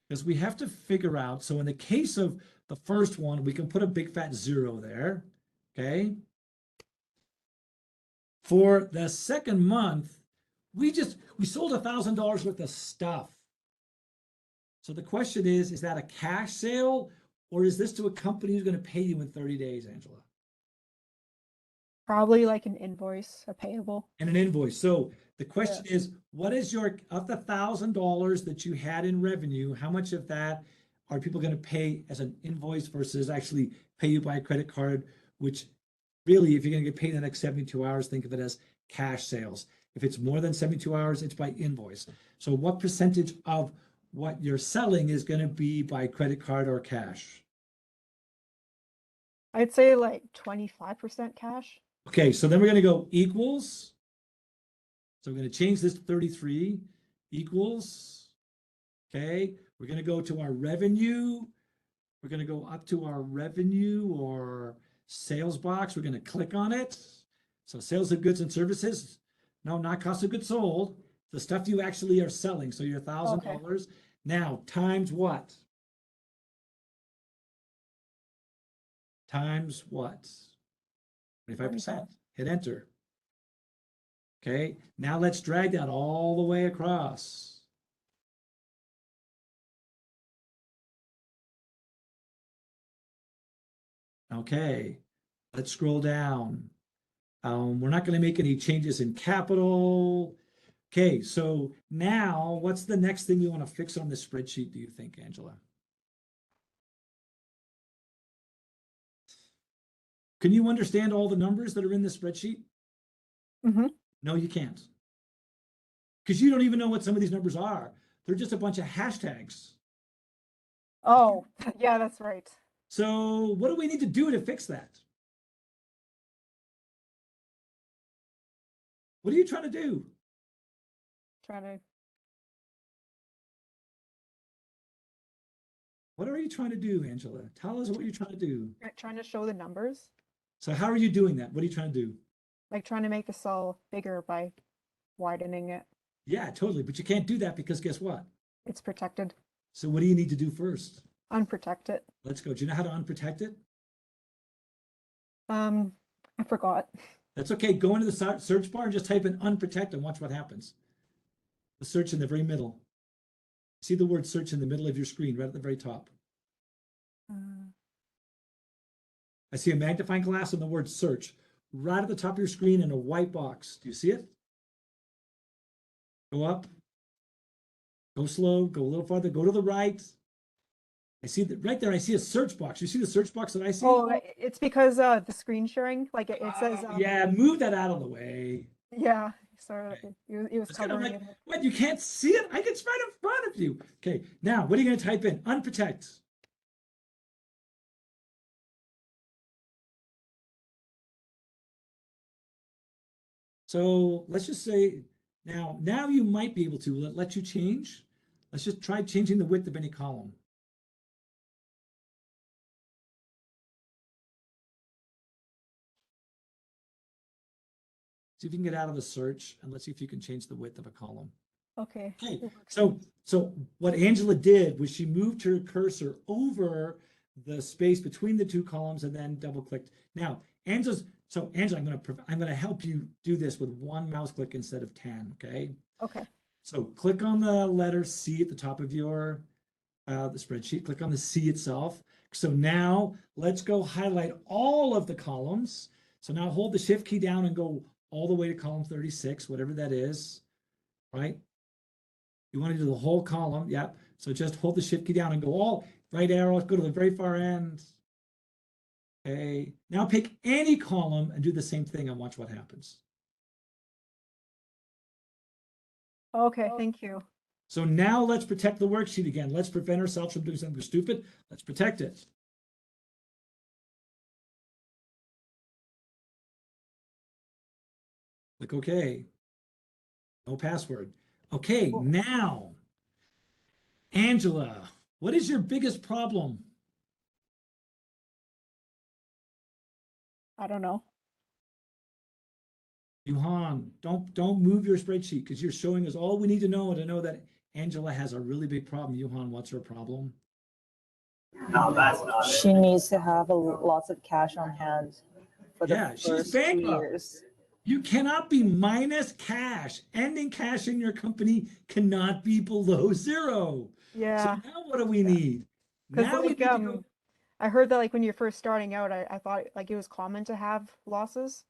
[SPEAKER 1] because we have to figure out. So in the case of the first one, we can put a big fat 0 there. Okay. For the second month, we sold $1,000 worth of stuff. So the question is that a cash sale or is this to a company who's going to pay you in 30 days, Angela?
[SPEAKER 5] Probably like an invoice, a payable.
[SPEAKER 1] And an invoice. So the question is, what is your, of the $1,000 that you had in revenue, how much of that are people going to pay as an invoice versus actually pay you by a credit card, which really, if you're going to get paid in the next 72 hours, think of it as cash sales. If it's more than 72 hours, it's by invoice. So what percentage of what you're selling is going to be by credit card or cash?
[SPEAKER 5] I'd say like 25% cash.
[SPEAKER 1] Okay, so then we're going to go equals. So we're going to change this to 33 equals. Okay, we're going to go to our revenue. We're going to go up to our revenue or sales box. We're going to click on it. So sales of goods and services. No, not cost of goods sold. The stuff you actually are selling. So your $1,000 now times what? Times what? 25%. Hit enter. Okay, now let's drag that all the way across. Okay, let's scroll down. We're not going to make any changes in capital. Okay, so now what's the next thing you want to fix on this spreadsheet, do you think, Angela? Can you understand all the numbers that are in this spreadsheet?
[SPEAKER 5] Mm-hmm.
[SPEAKER 1] No, you can't. Because you don't even know what some of these numbers are. They're just a bunch of hashtags.
[SPEAKER 5] Oh, yeah, that's right.
[SPEAKER 1] So what do we need to do to fix that? What are you trying to do? What are you trying to do, Angela? Tell us what you're trying to do.
[SPEAKER 5] Trying to show the numbers,
[SPEAKER 1] So how are you doing that? What are you trying to do?
[SPEAKER 5] like trying to make the cell bigger by widening it.
[SPEAKER 1] Yeah, totally. But you can't do that because guess what?
[SPEAKER 5] It's protected.
[SPEAKER 1] So what do you need to do first?
[SPEAKER 5] Unprotect it.
[SPEAKER 1] Let's go. Do you know how to unprotect it?
[SPEAKER 5] I forgot.
[SPEAKER 1] That's okay. Go into the search bar and just type in unprotect and watch what happens. The search in the very middle. See the word search in the middle of your screen, right at the very top. I see a magnifying glass and the word search right at the top of your screen in a white box. Do you see it? Go up. Go slow. Go a little farther. Go to the right. I see that right there. I see a search box. You see the search box that I see?
[SPEAKER 5] Oh, it's because the screen sharing, like it says.
[SPEAKER 1] Yeah, move that out of the way.
[SPEAKER 5] Yeah, so
[SPEAKER 1] Okay.
[SPEAKER 5] it was
[SPEAKER 1] It's kind of
[SPEAKER 5] covering
[SPEAKER 1] like,
[SPEAKER 5] it.
[SPEAKER 1] what? You can't see it? I can it's right in front of you. Okay, now what are you going to type in? Unprotect. So let's just say now you might be able to let you change. Let's just try changing the width of any column. See if you can get out of the search and let's see if you can change the width of a column.
[SPEAKER 5] Okay.
[SPEAKER 1] Okay, so what Angela did was she moved her cursor over the space between the two columns and then double clicked. Now, Angela, I'm gonna help you do this with one mouse click instead of 10, okay?
[SPEAKER 5] Okay.
[SPEAKER 1] So click on the letter C at the top of your the spreadsheet, click on the C itself. So now let's go highlight all of the columns. So now hold the shift key down and go all the way to column 36, whatever that is, right? You want to do the whole column, yeah. So just hold the shift key down and go all right arrow, go to the very far end. Okay, now pick any column and do the same thing and watch what happens.
[SPEAKER 5] Okay, thank you.
[SPEAKER 1] So now let's protect the worksheet again. Let's prevent ourselves from doing something stupid. Let's protect it. Click OK. No password. Okay,
[SPEAKER 5] Cool.
[SPEAKER 1] now, Angela, what is your biggest problem?
[SPEAKER 5] I don't know.
[SPEAKER 1] Yuhan, don't move your spreadsheet because you're showing us all we need to know that Angela has a really big problem. Yuhan, what's her problem?
[SPEAKER 4] She needs to have lots of cash on hand for the
[SPEAKER 1] Yeah, she's
[SPEAKER 4] first 2
[SPEAKER 1] bankrupt.
[SPEAKER 4] years.
[SPEAKER 1] You cannot be minus cash. Ending cash in your company cannot be below zero.
[SPEAKER 5] Yeah.
[SPEAKER 1] So now what do we need?
[SPEAKER 5] Because
[SPEAKER 1] Now we
[SPEAKER 5] like
[SPEAKER 1] need to go.
[SPEAKER 5] I heard that like when you're first starting out, I thought like it was common to have losses.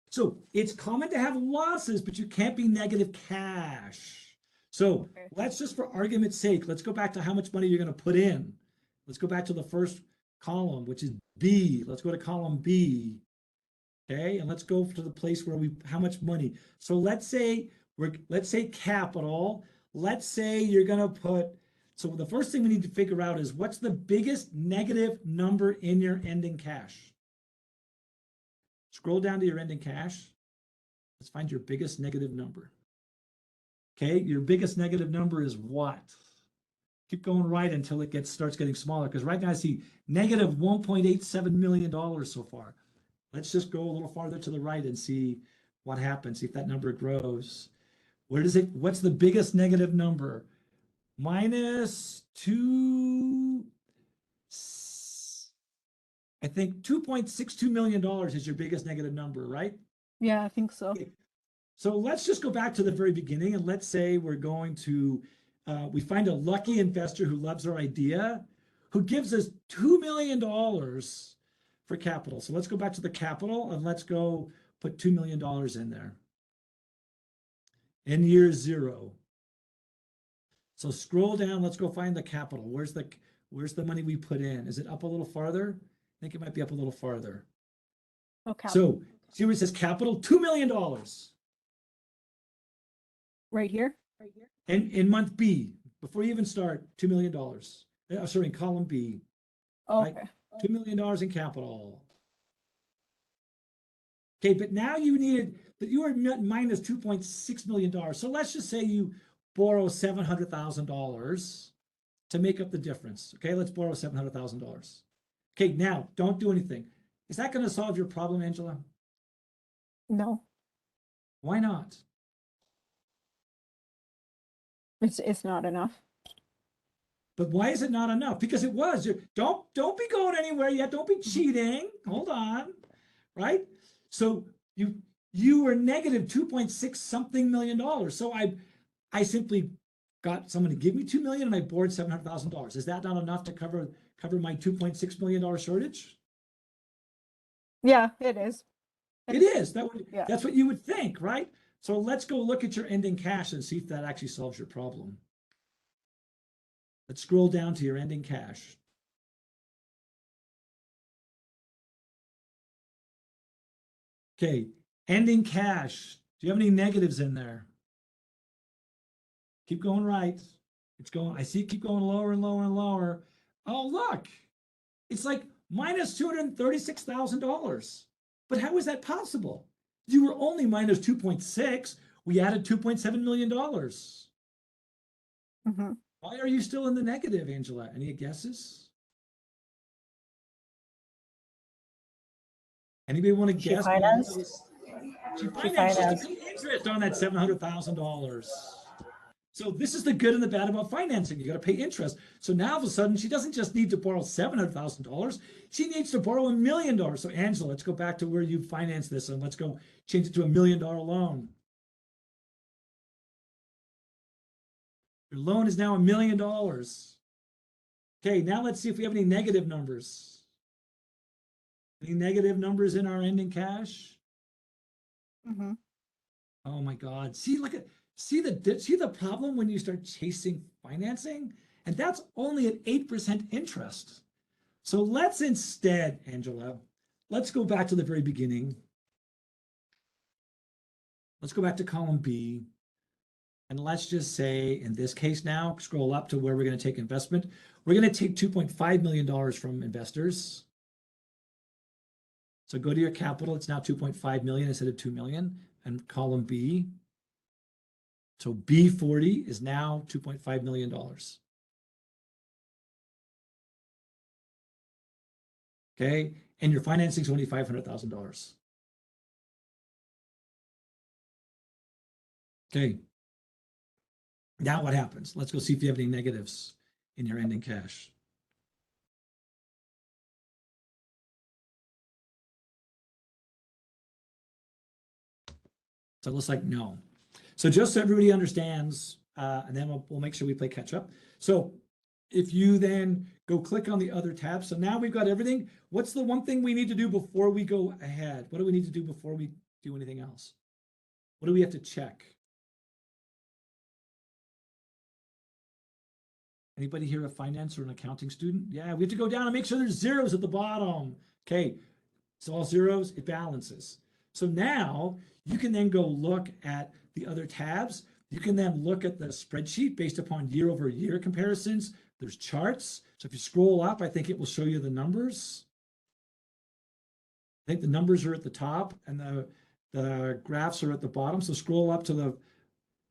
[SPEAKER 1] So it's common to have losses, but you can't be negative cash. So
[SPEAKER 5] Okay.
[SPEAKER 1] let's just, for argument's sake, let's go back to how much money you're going to put in. Let's go back to the first column, which is B. Let's go to column B. Okay, and let's go to the place where how much money. So let's say capital. Let's say you're going to put, so the first thing we need to figure out is what's the biggest negative number in your ending cash? Scroll down to your ending cash. Let's find your biggest negative number. Okay, your biggest negative number is what? Keep going right until it starts getting smaller, because right now I see negative $1.87 million so far. Let's just go a little farther to the right and see what happens, see if that number grows. What's the biggest negative number? Minus two, I think $2.62 million is your biggest negative number, right?
[SPEAKER 5] Yeah, I think so.
[SPEAKER 1] So let's just go back to the very beginning, and let's say we're going to, we find a lucky investor who loves our idea, who gives us $2 million for capital. So let's go back to the capital and let's go put $2 million in there in year zero. So scroll down, let's go find the capital. Where's the money we put in? Is it up a little farther? I think it might be up a little farther.
[SPEAKER 5] Okay.
[SPEAKER 1] So see where it says capital, $2 million.
[SPEAKER 5] Right here.
[SPEAKER 1] And in month B, before you even start, $2 million. Sorry, in column B, right?
[SPEAKER 5] Okay.
[SPEAKER 1] $2 million in capital. Okay, but now you are minus $2.6 million. So let's just say you borrow $700,000 to make up the difference. Okay, let's borrow $700,000. Okay, now don't do anything. Is that going to solve your problem, Angela?
[SPEAKER 5] No,
[SPEAKER 1] Why not?
[SPEAKER 5] it's not enough.
[SPEAKER 1] But why is it not enough? Because it was. Don't be going anywhere yet. Don't be cheating. Hold on, right? So you were negative 2.6 something million dollars. So I simply got someone to give me 2 million and I borrowed $700,000. Is that not enough to cover my $2.6 million shortage?
[SPEAKER 5] Yeah, it is.
[SPEAKER 1] It is.
[SPEAKER 5] Yeah.
[SPEAKER 1] That's what you would think, right? So let's go look at your ending cash and see if that actually solves your problem. Let's scroll down to your ending cash. Okay, ending cash. Do you have any negatives in there? Keep going right. I see it keep going lower and lower and lower. Oh, look, it's like minus $236,000. But how is that possible? You were only minus 2.6. We added $2.7 million.
[SPEAKER 5] Mm-hmm.
[SPEAKER 1] Why are you still in the negative, Angela? Any guesses? Anybody want to
[SPEAKER 4] She
[SPEAKER 1] guess?
[SPEAKER 4] financed.
[SPEAKER 1] She financed just to pay interest on that $700,000. So this is the good and the bad about financing. You got to pay interest. So now all of a sudden, she doesn't just need to borrow $700,000. She needs to borrow $1 million. So Angela, let's go back to where you financed this and let's go change it to $1 million loan. Your loan is now $1 million. Okay, now let's see if we have any negative numbers. Any negative numbers in our ending cash?
[SPEAKER 5] Mm-hmm.
[SPEAKER 1] Oh my God. See the problem when you start chasing financing? And that's only at 8% interest. So let's instead, Angela, let's go back to the very beginning. Let's go back to column B. And let's just say, in this case now, scroll up to where we're going to take investment. We're going to take $2.5 million from investors. So go to your capital. It's now 2.5 million instead of 2 million. And column B. So B40 is now $2.5 million. Okay. And your financing is only $500,000. Okay. Now what happens? Let's go see if you have any negatives in your ending cash. So it looks like no. So just so everybody understands, and then we'll make sure we play catch up. So if you then go click on the other tab, so now we've got everything. What's the one thing we need to do before we go ahead? What do we need to do before we do anything else? What do we have to check? Anybody here a finance or an accounting student? Yeah, we have to go down and make sure there's zeros at the bottom. Okay, it's all zeros, it balances. So now you can then go look at the other tabs. You can then look at the spreadsheet based upon year over year comparisons. There's charts. So if you scroll up, I think it will show you the numbers. I think the numbers are at the top and the graphs are at the bottom. So scroll up to the,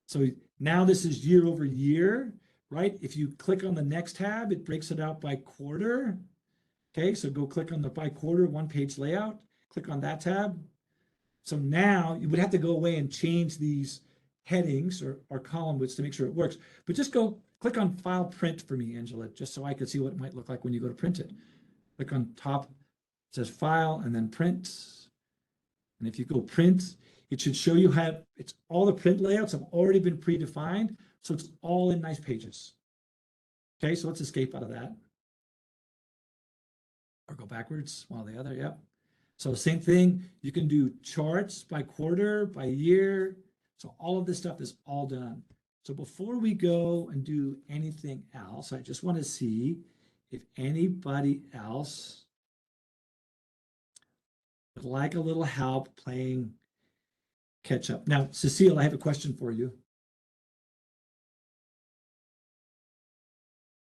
[SPEAKER 1] so now this is year over year, right? If you click on the next tab, it breaks it out by quarter. Okay, so go click on the by quarter one page layout, click on that tab. So now you would have to go away and change these headings or column widths to make sure it works. But just go click on file print for me, Angela, just so I could see what it might look like when you go to print it. Click on top, it says file and then print. And if you go print, it should show you how it's all the print layouts have already been predefined. So it's all in nice pages. Okay, so let's escape out of that. Or go backwards, one or the other, yep. So same thing, you can do charts by quarter, by year. So all of this stuff is all done. So before we go and do anything else, I just want to see if anybody else would like a little help playing catch up. Now, Cecile, I have a question for you.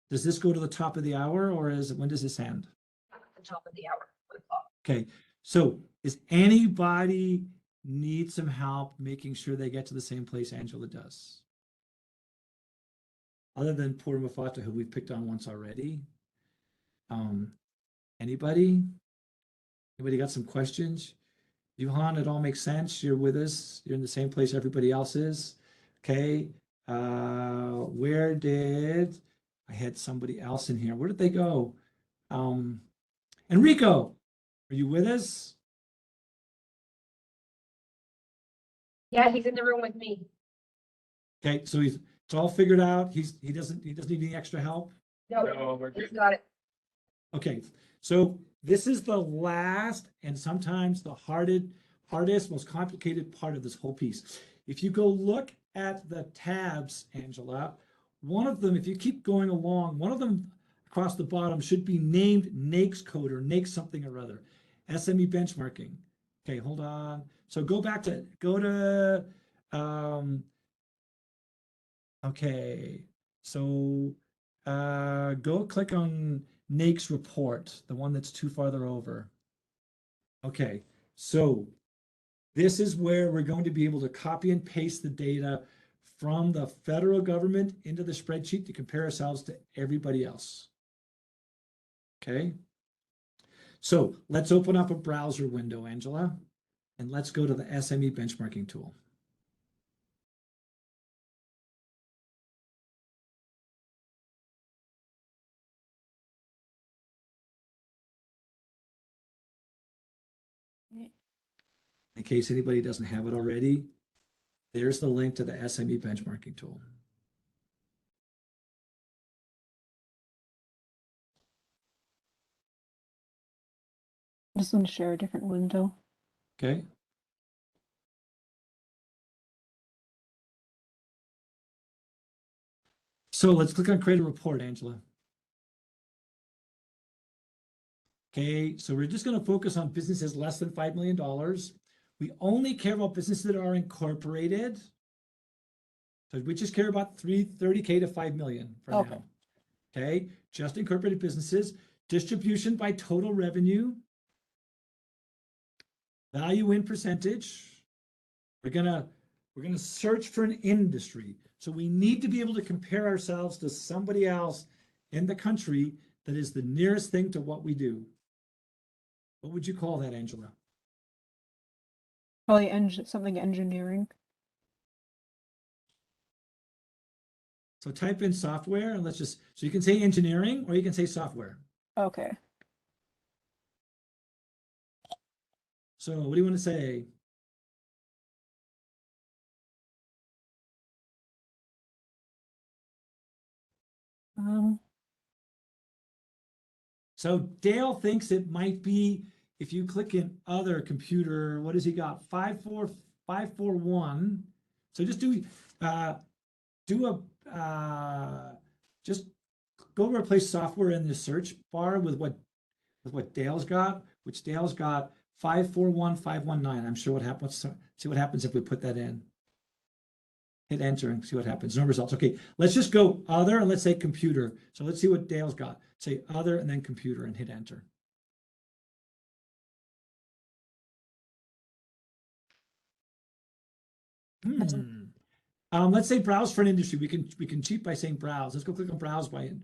[SPEAKER 1] Does this go to the top of the hour or when does this end?
[SPEAKER 2] At the top of the hour. 1 o'clock.
[SPEAKER 1] Okay, so is anybody need some help making sure they get to the same place Angela does? Other than poor Mafata, who we've picked on once already. Anybody? Anybody got some questions? Yuhan, it all makes sense. You're with us. You're in the same place everybody else is. Okay. Where did I had somebody else in here? Where did they go? Enrico, are you with us?
[SPEAKER 2] Yeah, he's in the room with me.
[SPEAKER 1] Okay, so it's all figured out. He doesn't need any extra help.
[SPEAKER 2] No, he's got it.
[SPEAKER 1] Okay, so this is the last and sometimes the hardest, most complicated part of this whole piece. If you go look at the tabs, Angela, one of them, if you keep going along, one of them across the bottom should be named NAICS code or NAICS something or other, SME benchmarking. Okay, hold on. So go to, okay, so go click on NAICS report, the one that's too farther over. Okay, so this is where we're going to be able to copy and paste the data from the federal government into the spreadsheet to compare ourselves to everybody else. Okay, so let's open up a browser window, Angela, and let's go to the SME benchmarking tool. In case anybody doesn't have it already, there's the link to the SME benchmarking tool.
[SPEAKER 5] I'm just going to share a different window.
[SPEAKER 1] Okay. So let's click on create a report, Angela. Okay, so we're just going to focus on businesses less than $5 million. We only care about businesses that are incorporated. So we just care about 30K to 5 million for now. Okay, just incorporated businesses. Distribution by total revenue. Value in percentage. We're gonna search for an industry. So we need to be able to compare ourselves to somebody else in the country that is the nearest thing to what we do. What would you call that, Angela?
[SPEAKER 5] Probably something engineering.
[SPEAKER 1] So type in software and let's just, so you can say engineering or you can say software.
[SPEAKER 5] Okay.
[SPEAKER 1] So what do you want to say? So Dale thinks it might be if you click in other computer, what has he got? 54541. So just do just go replace software in the search bar with what Dale's got, which Dale's got 541519. I'm sure what happens. See what happens if we put that in. Hit enter and see what happens. No results. Okay, let's just go other and let's say computer. So let's see what Dale's got. Say other and then computer and hit enter. Let's say browse for an industry. We can cheat by saying browse. Let's go click on browse by it.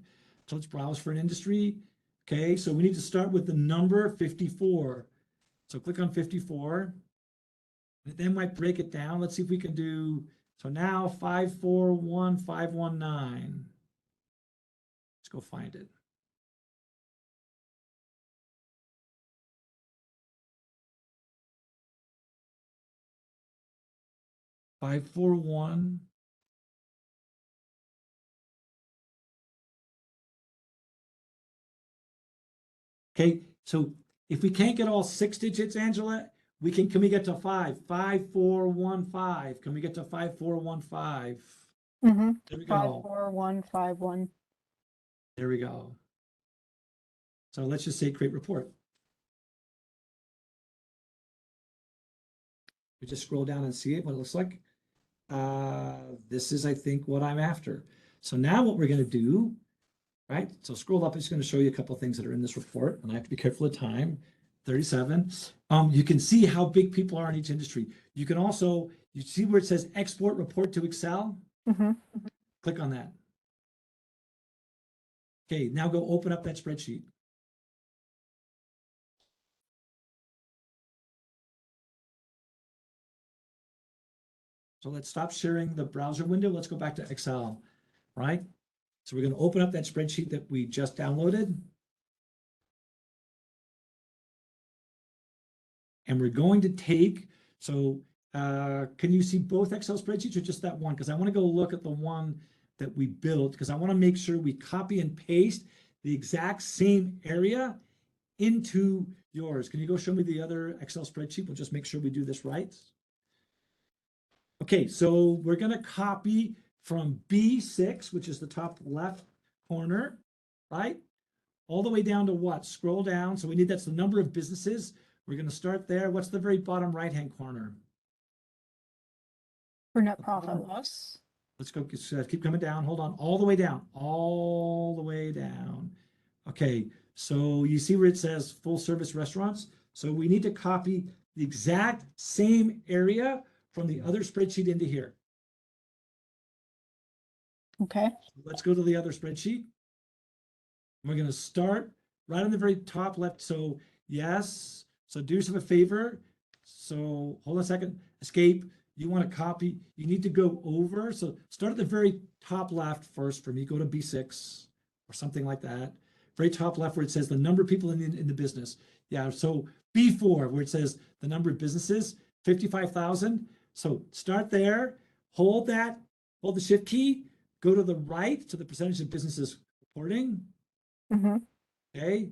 [SPEAKER 1] So let's browse for an industry. Okay, so we need to start with the number 54. So click on 54. It then might break it down. Let's see if we can do, so now 541519. Let's go find it. Five, four, one. Okay, so if we can't get all 6 digits, Angela, can we get to 5? 5415. Can we get to 5415?
[SPEAKER 5] Mm-hmm.
[SPEAKER 1] There we
[SPEAKER 5] 54151.
[SPEAKER 1] There we go. So let's just say create report. We just scroll down and see it, what it looks like. This is, I think, what I'm after. So now what we're going to do, right? So scroll up, it's going to show you a couple of things that are in this report, and I have to be careful of time. 37. You can see how big people are in each industry. You can also, you see where it says export report to Excel?
[SPEAKER 5] Mm-hmm.
[SPEAKER 1] Click on that. Okay, now go open up that spreadsheet. So let's stop sharing the browser window. Let's go back to Excel, right? So we're going to open up that spreadsheet that we just downloaded. And we're going to take, so can you see both Excel spreadsheets or just that one? Because I want to go look at the one that we built because I want to make sure we copy and paste the exact same area into yours. Can you go show me the other Excel spreadsheet? We'll just make sure we do this right. Okay, so we're going to copy from B6, which is the top left corner, right? All the way down to what? Scroll down. So we need, that's the number of businesses. We're going to start there. What's the very bottom right-hand corner?
[SPEAKER 5] For net profit loss.
[SPEAKER 1] Let's go, keep coming down. Hold on, all the way down, all the way down. Okay, so you see where it says full service restaurants? So we need to copy the exact same area from the other spreadsheet into here.
[SPEAKER 5] Okay.
[SPEAKER 1] Let's go to the other spreadsheet. We're going to start right on the very top left. So yes, so do yourself a favor. So hold on a second, escape. You want to copy, you need to go over. So start at the very top left first for me, go to B6 or something like that. Very top left where it says the number of people in the business. Yeah, so B4 where it says the number of businesses, 55,000. So start there, hold that, hold the shift key, go to the right to the percentage of businesses reporting.
[SPEAKER 5] Mm-hmm.
[SPEAKER 1] Okay,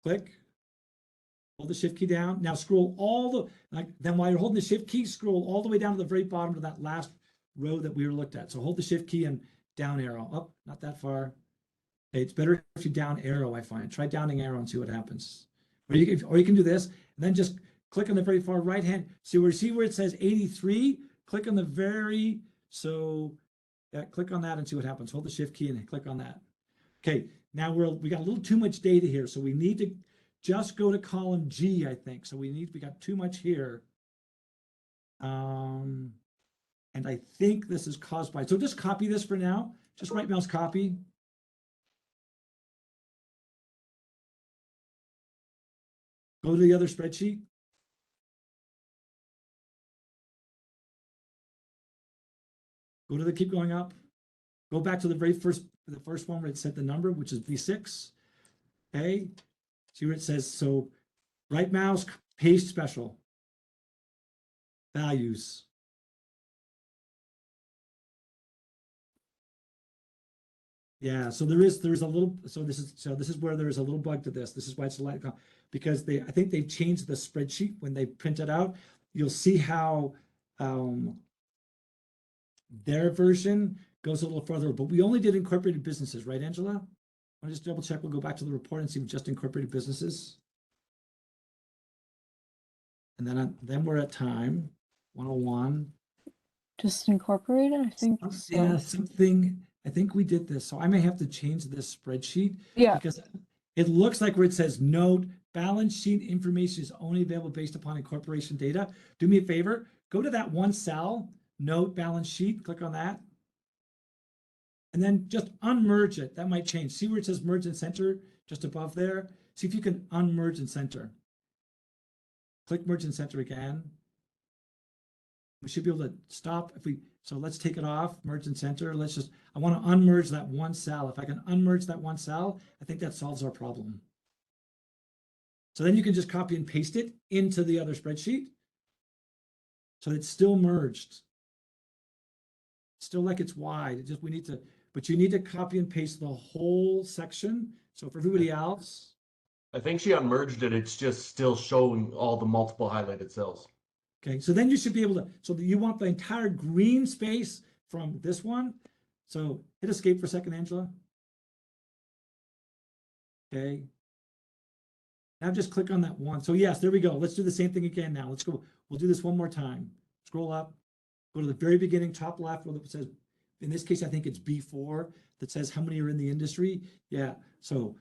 [SPEAKER 1] click, hold the shift key down. Now scroll all the, like, then while you're holding the shift key, scroll all the way down to the very bottom of that last row that we were looked at. So hold the shift key and down arrow. Up, not that far. Okay, it's better if you down arrow, I find. Try downing arrow and see what happens. Or you can do this, and then just click on the very far right hand. See where it says 83? Click on the very, so yeah, click on that and see what happens. Hold the shift key and click on that. Okay, now we got a little too much data here, so we need to just go to column G, I think. So we got too much here. And I think this is caused by, so just copy this for now. Just right mouse copy. Go to the other spreadsheet. Go to the, keep going up. Go back to the first one where it said the number, which is B6. Okay, see where it says, so right mouse, paste special. Values. Yeah, so there's a little, so this is where there is a little bug to this. This is why it's like, because I think they've changed the spreadsheet when they print it out. You'll see how their version goes a little further, but we only did incorporated businesses, right, Angela? I'll just double check. We'll go back to the report and see if just incorporated businesses. And then we're at time 101.
[SPEAKER 5] Just incorporated, I think.
[SPEAKER 1] Yeah, something. I think we did this, so I may have to change this spreadsheet.
[SPEAKER 5] Yeah.
[SPEAKER 1] Because it looks like where it says note balance sheet information is only available based upon incorporation data. Do me a favor, go to that one cell, note balance sheet, click on that. And then just unmerge it. That might change. See where it says merge and center just above there? See if you can unmerge and center. Click merge and center again. We should be able to stop if we, so let's take it off, merge and center. I want to unmerge that one cell. If I can unmerge that one cell, I think that solves our problem. So then you can just copy and paste it into the other spreadsheet. So it's still merged. Still like it's wide. It just, but you need to copy and paste the whole section. So for everybody else.
[SPEAKER 7] I think she unmerged it. It's just still showing all the multiple highlighted cells.
[SPEAKER 1] Okay, so then you should be able to, so you want the entire green space from this one. So hit escape for a second, Angela. Okay. Now just click on that one. So yes, there we go. Let's do the same thing again now. Let's go. We'll do this one more time. Scroll up, go to the very beginning, top left, where it says, in this case, I think it's B4 that says how many are in the industry. Yeah, so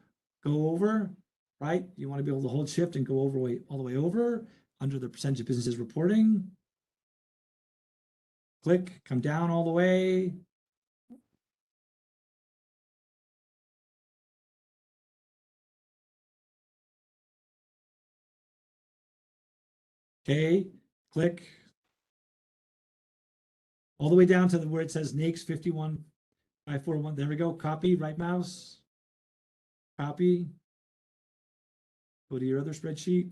[SPEAKER 1] go over, right? You want to be able to hold shift and go over all the way over under the percentage of businesses reporting. Click, come down all the way. Okay, click. All the way down to where it says NAICS 51541. There we go. Copy, right mouse. Copy. Go to your other spreadsheet.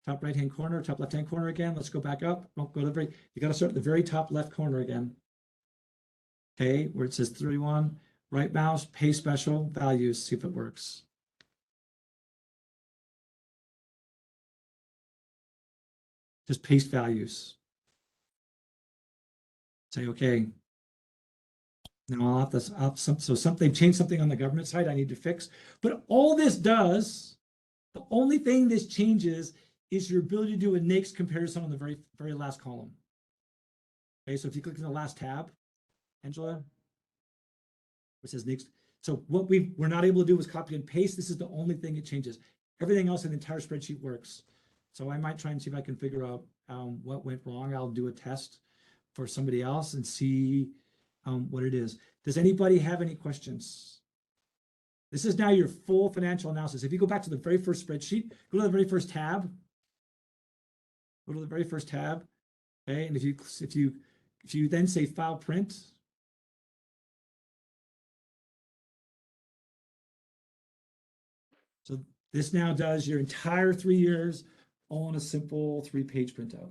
[SPEAKER 1] Top right-hand corner, top left-hand corner again. Let's go back up. Don't go to the you got to start at the very top left corner again. Okay, where it says 31. Right mouse, paste special values, see if it works. Just paste values. Say, okay. Now I'll have to, so something, changed something on the government side I need to fix. But all this does, the only thing this changes is your ability to do a NAICS comparison on the very last column. Okay, so if you click on the last tab, Angela, it says NAICS. So what we're not able to do is copy and paste. This is the only thing it changes. Everything else in the entire spreadsheet works. So I might try and see if I can figure out what went wrong. I'll do a test for somebody else and see what it is. Does anybody have any questions? This is now your full financial analysis. If you go back to the very first spreadsheet, go to the very first tab. Go to the very first tab. Okay, and if you then say file print. So this now does your entire 3 years all on a simple 3-page printout.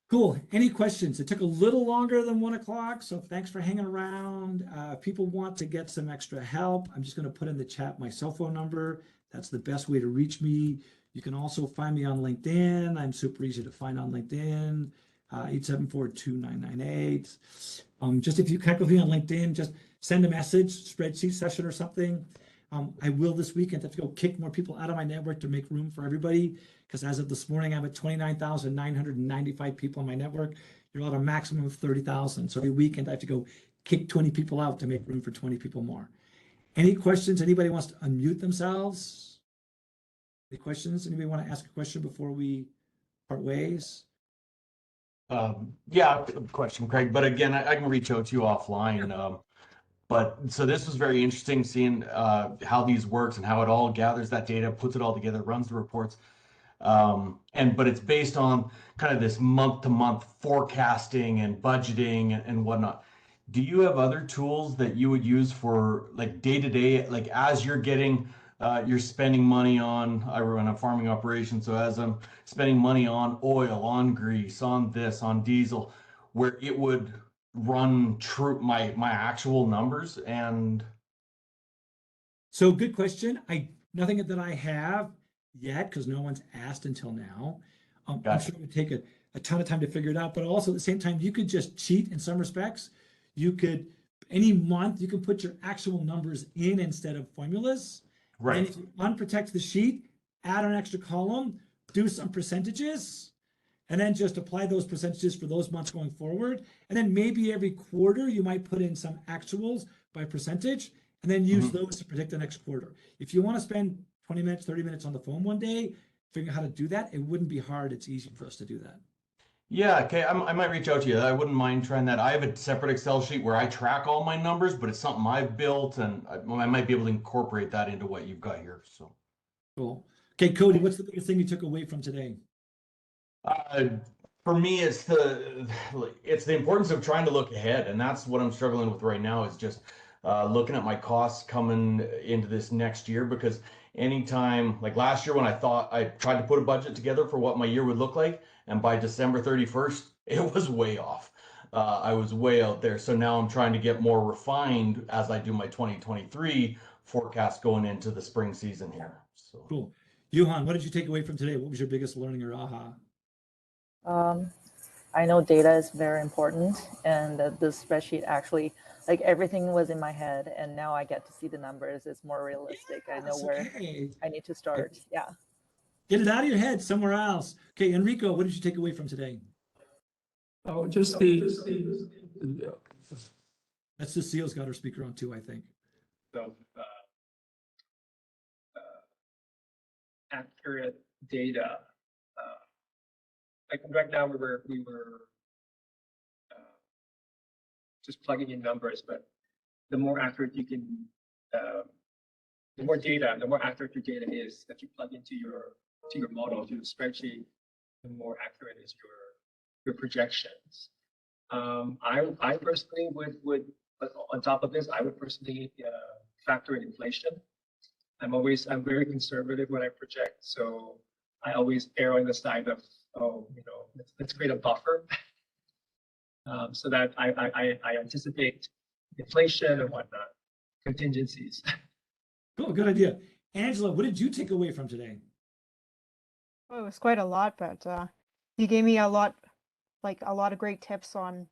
[SPEAKER 1] Cool. Any questions? It took a little longer than 1 o'clock, so thanks for hanging around. If people want to get some extra help, I'm just going to put in the chat my cell phone number. That's the best way to reach me. You can also find me on LinkedIn. I'm super easy to find on LinkedIn, 874-2998. Just if you connect with me on LinkedIn, just send a message, spreadsheet session or something. I will this weekend have to go kick more people out of my network to make room for everybody. Because as of this morning, I'm at 29,995 people on my network. You're allowed a maximum of 30,000. So every weekend I have to go kick 20 people out to make room for 20 people more. Any questions? Anybody wants to unmute themselves? Any questions? Anybody want to ask a question before we part ways?
[SPEAKER 7] Yeah, question, Craig. But again, I can reach out to you offline. But so this was very interesting seeing how these works and how it all gathers that data, puts it all together, runs the reports. But it's based on kind of this month-to-month forecasting and budgeting and whatnot. do you have other tools that you would use for like day to day, like as you're getting, you're spending money on, I run a farming operation, so as I'm spending money on oil, on grease, on this, on diesel, where it would run true my actual numbers and
[SPEAKER 1] So good question. Nothing that I have yet because no one's asked until now. I'm
[SPEAKER 7] Gotcha.
[SPEAKER 1] sure it would take a ton of time to figure it out, but also at the same time, you could just cheat in some respects. You could any month you can put your actual numbers in instead of formulas. And
[SPEAKER 7] right.
[SPEAKER 1] if you unprotect the sheet, add an extra column, do some percentages, and then just apply those percentages for those months going forward. And then maybe every quarter you might put in some actuals by percentage and then use those to predict the next quarter. If you want to spend 20 minutes, 30 minutes on the phone one day, figuring out how to do that, it wouldn't be hard. It's easy for us to do that.
[SPEAKER 7] Yeah, okay. I might reach out to you. I wouldn't mind trying that. I have a separate Excel sheet where I track all my numbers, but it's something I've built, and I might be able to incorporate that into what you've got here. So,
[SPEAKER 1] Cool. Okay, Cody, what's the biggest thing you took away from today?
[SPEAKER 7] uh, for me, it's the importance of trying to look ahead, and that's what I'm struggling with right now. Is just looking at my costs coming into this next year because anytime, like last year when I thought I tried to put a budget together for what my year would look like, and by December 31st, it was way off. I was way out there. So now I'm trying to get more refined as I do my 2023 forecast going into the spring season here. So
[SPEAKER 1] Cool. Johan, what did you take away from today? What was your biggest learning or aha?
[SPEAKER 4] I know data is very important, and that the spreadsheet actually, like everything was in my head, and now I get to see the numbers. It's more realistic. I know
[SPEAKER 1] That's
[SPEAKER 4] where
[SPEAKER 1] okay.
[SPEAKER 4] I need to start. Yeah.
[SPEAKER 1] Get it out of your head somewhere else. Okay, Enrico, what did you take away from today?
[SPEAKER 8] Oh, just the
[SPEAKER 1] That's Cecile's got her speaker on too, I think.
[SPEAKER 8] of accurate data. Like right now, we were just plugging in numbers, but the more accurate you can, the more accurate your data is that you plug into your model, to your spreadsheet, the more accurate is your projections. I personally would on top of this, I would personally factor in inflation. I'm very conservative when I project, so I always err on the side of, let's create a buffer, so that I anticipate inflation and whatnot, contingencies.
[SPEAKER 1] Cool, good idea. Angela, what did you take away from today?
[SPEAKER 5] Well, it was quite a lot, but you gave me a lot of great tips on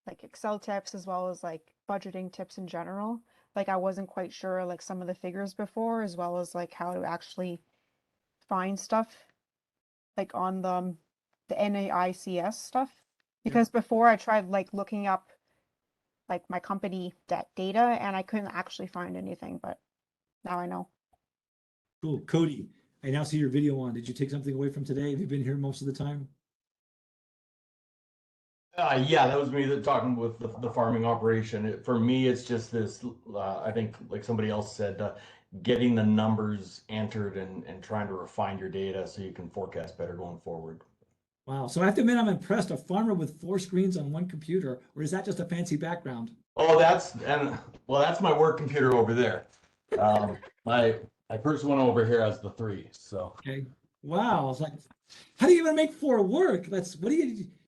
[SPEAKER 5] like Excel tips as well as like budgeting tips in general. Like I wasn't quite sure like some of the figures before, as well as like how to actually find stuff like on the NAICS stuff. Because before I tried like looking up like my company debt data and I couldn't actually find anything, but now I know.
[SPEAKER 1] Cool. Cody, I now see your video on. Did you take something away from today? Have you been here most of the time?
[SPEAKER 7] yeah, that was me talking with the farming operation. For me, it's just this. I think, like somebody else said, getting the numbers entered and trying to refine your data so you can forecast better going forward.
[SPEAKER 1] Wow. So I have to admit, I'm impressed. A farmer with 4 screens on one computer, or is that just a fancy background?
[SPEAKER 7] Oh, that's my work computer over there. My first one over here has the 3. So
[SPEAKER 1] Okay. Wow. I was like, how do you even make 4 work?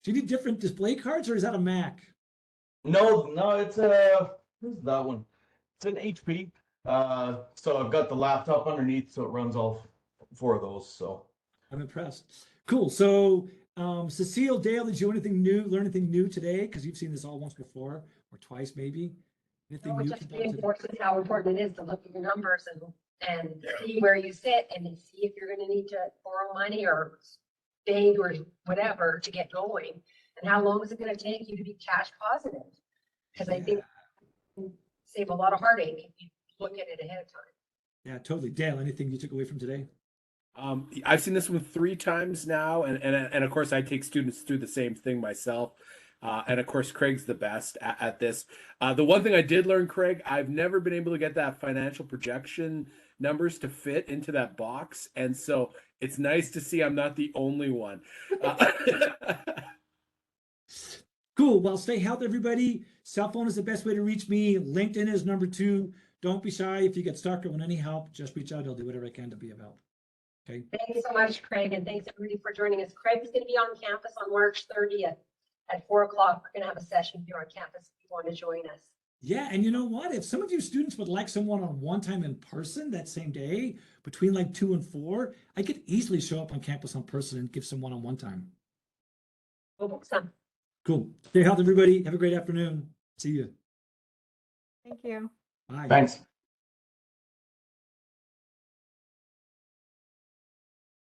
[SPEAKER 1] Do you need different display cards or is that a Mac?
[SPEAKER 7] no, it's where's that one? It's an HP. So I've got the laptop underneath, so it runs all 4 of those. So
[SPEAKER 1] I'm impressed. Cool. So, Cecile, Dale, did you learn anything new today? Because you've seen this all once before or twice, maybe. Anything
[SPEAKER 2] It
[SPEAKER 1] new
[SPEAKER 2] just
[SPEAKER 1] about today?
[SPEAKER 2] reinforces how important it is to look at your numbers and see where you sit and then see if you're gonna need to borrow money or beg or whatever to get going. And how long is it gonna take you to be cash positive? Because I think save a lot of heartache if you look at it ahead of time.
[SPEAKER 1] Yeah, totally. Dale, anything you took away from today?
[SPEAKER 3] I've seen this one 3 times now, and of course I take students through the same thing myself. And of course, Craig's the best at this. The one thing I did learn, Craig, I've never been able to get that financial projection numbers to fit into that box. And so it's nice to see I'm not the only one.
[SPEAKER 1] Cool. Well, stay healthy, everybody. Cell phone is the best way to reach me. LinkedIn is number 2. Don't be shy. If you get stuck or want any help, just reach out. I'll do whatever I can to be of help. Okay.
[SPEAKER 2] Thanks so much, Craig, and thanks everybody for joining us. Craig is going to be on campus on March 30th at 4 o'clock. We're going to have a session here on campus if you want to join us.
[SPEAKER 1] Yeah, and you know what? If some of you students would like someone on one time in person that same day, between like 2 and 4, I could easily show up on campus in person and give someone on one time.
[SPEAKER 2] We'll book some.
[SPEAKER 1] Cool. Stay healthy, everybody. Have a great afternoon. See you.
[SPEAKER 5] Thank you.
[SPEAKER 1] Bye.
[SPEAKER 7] Thanks.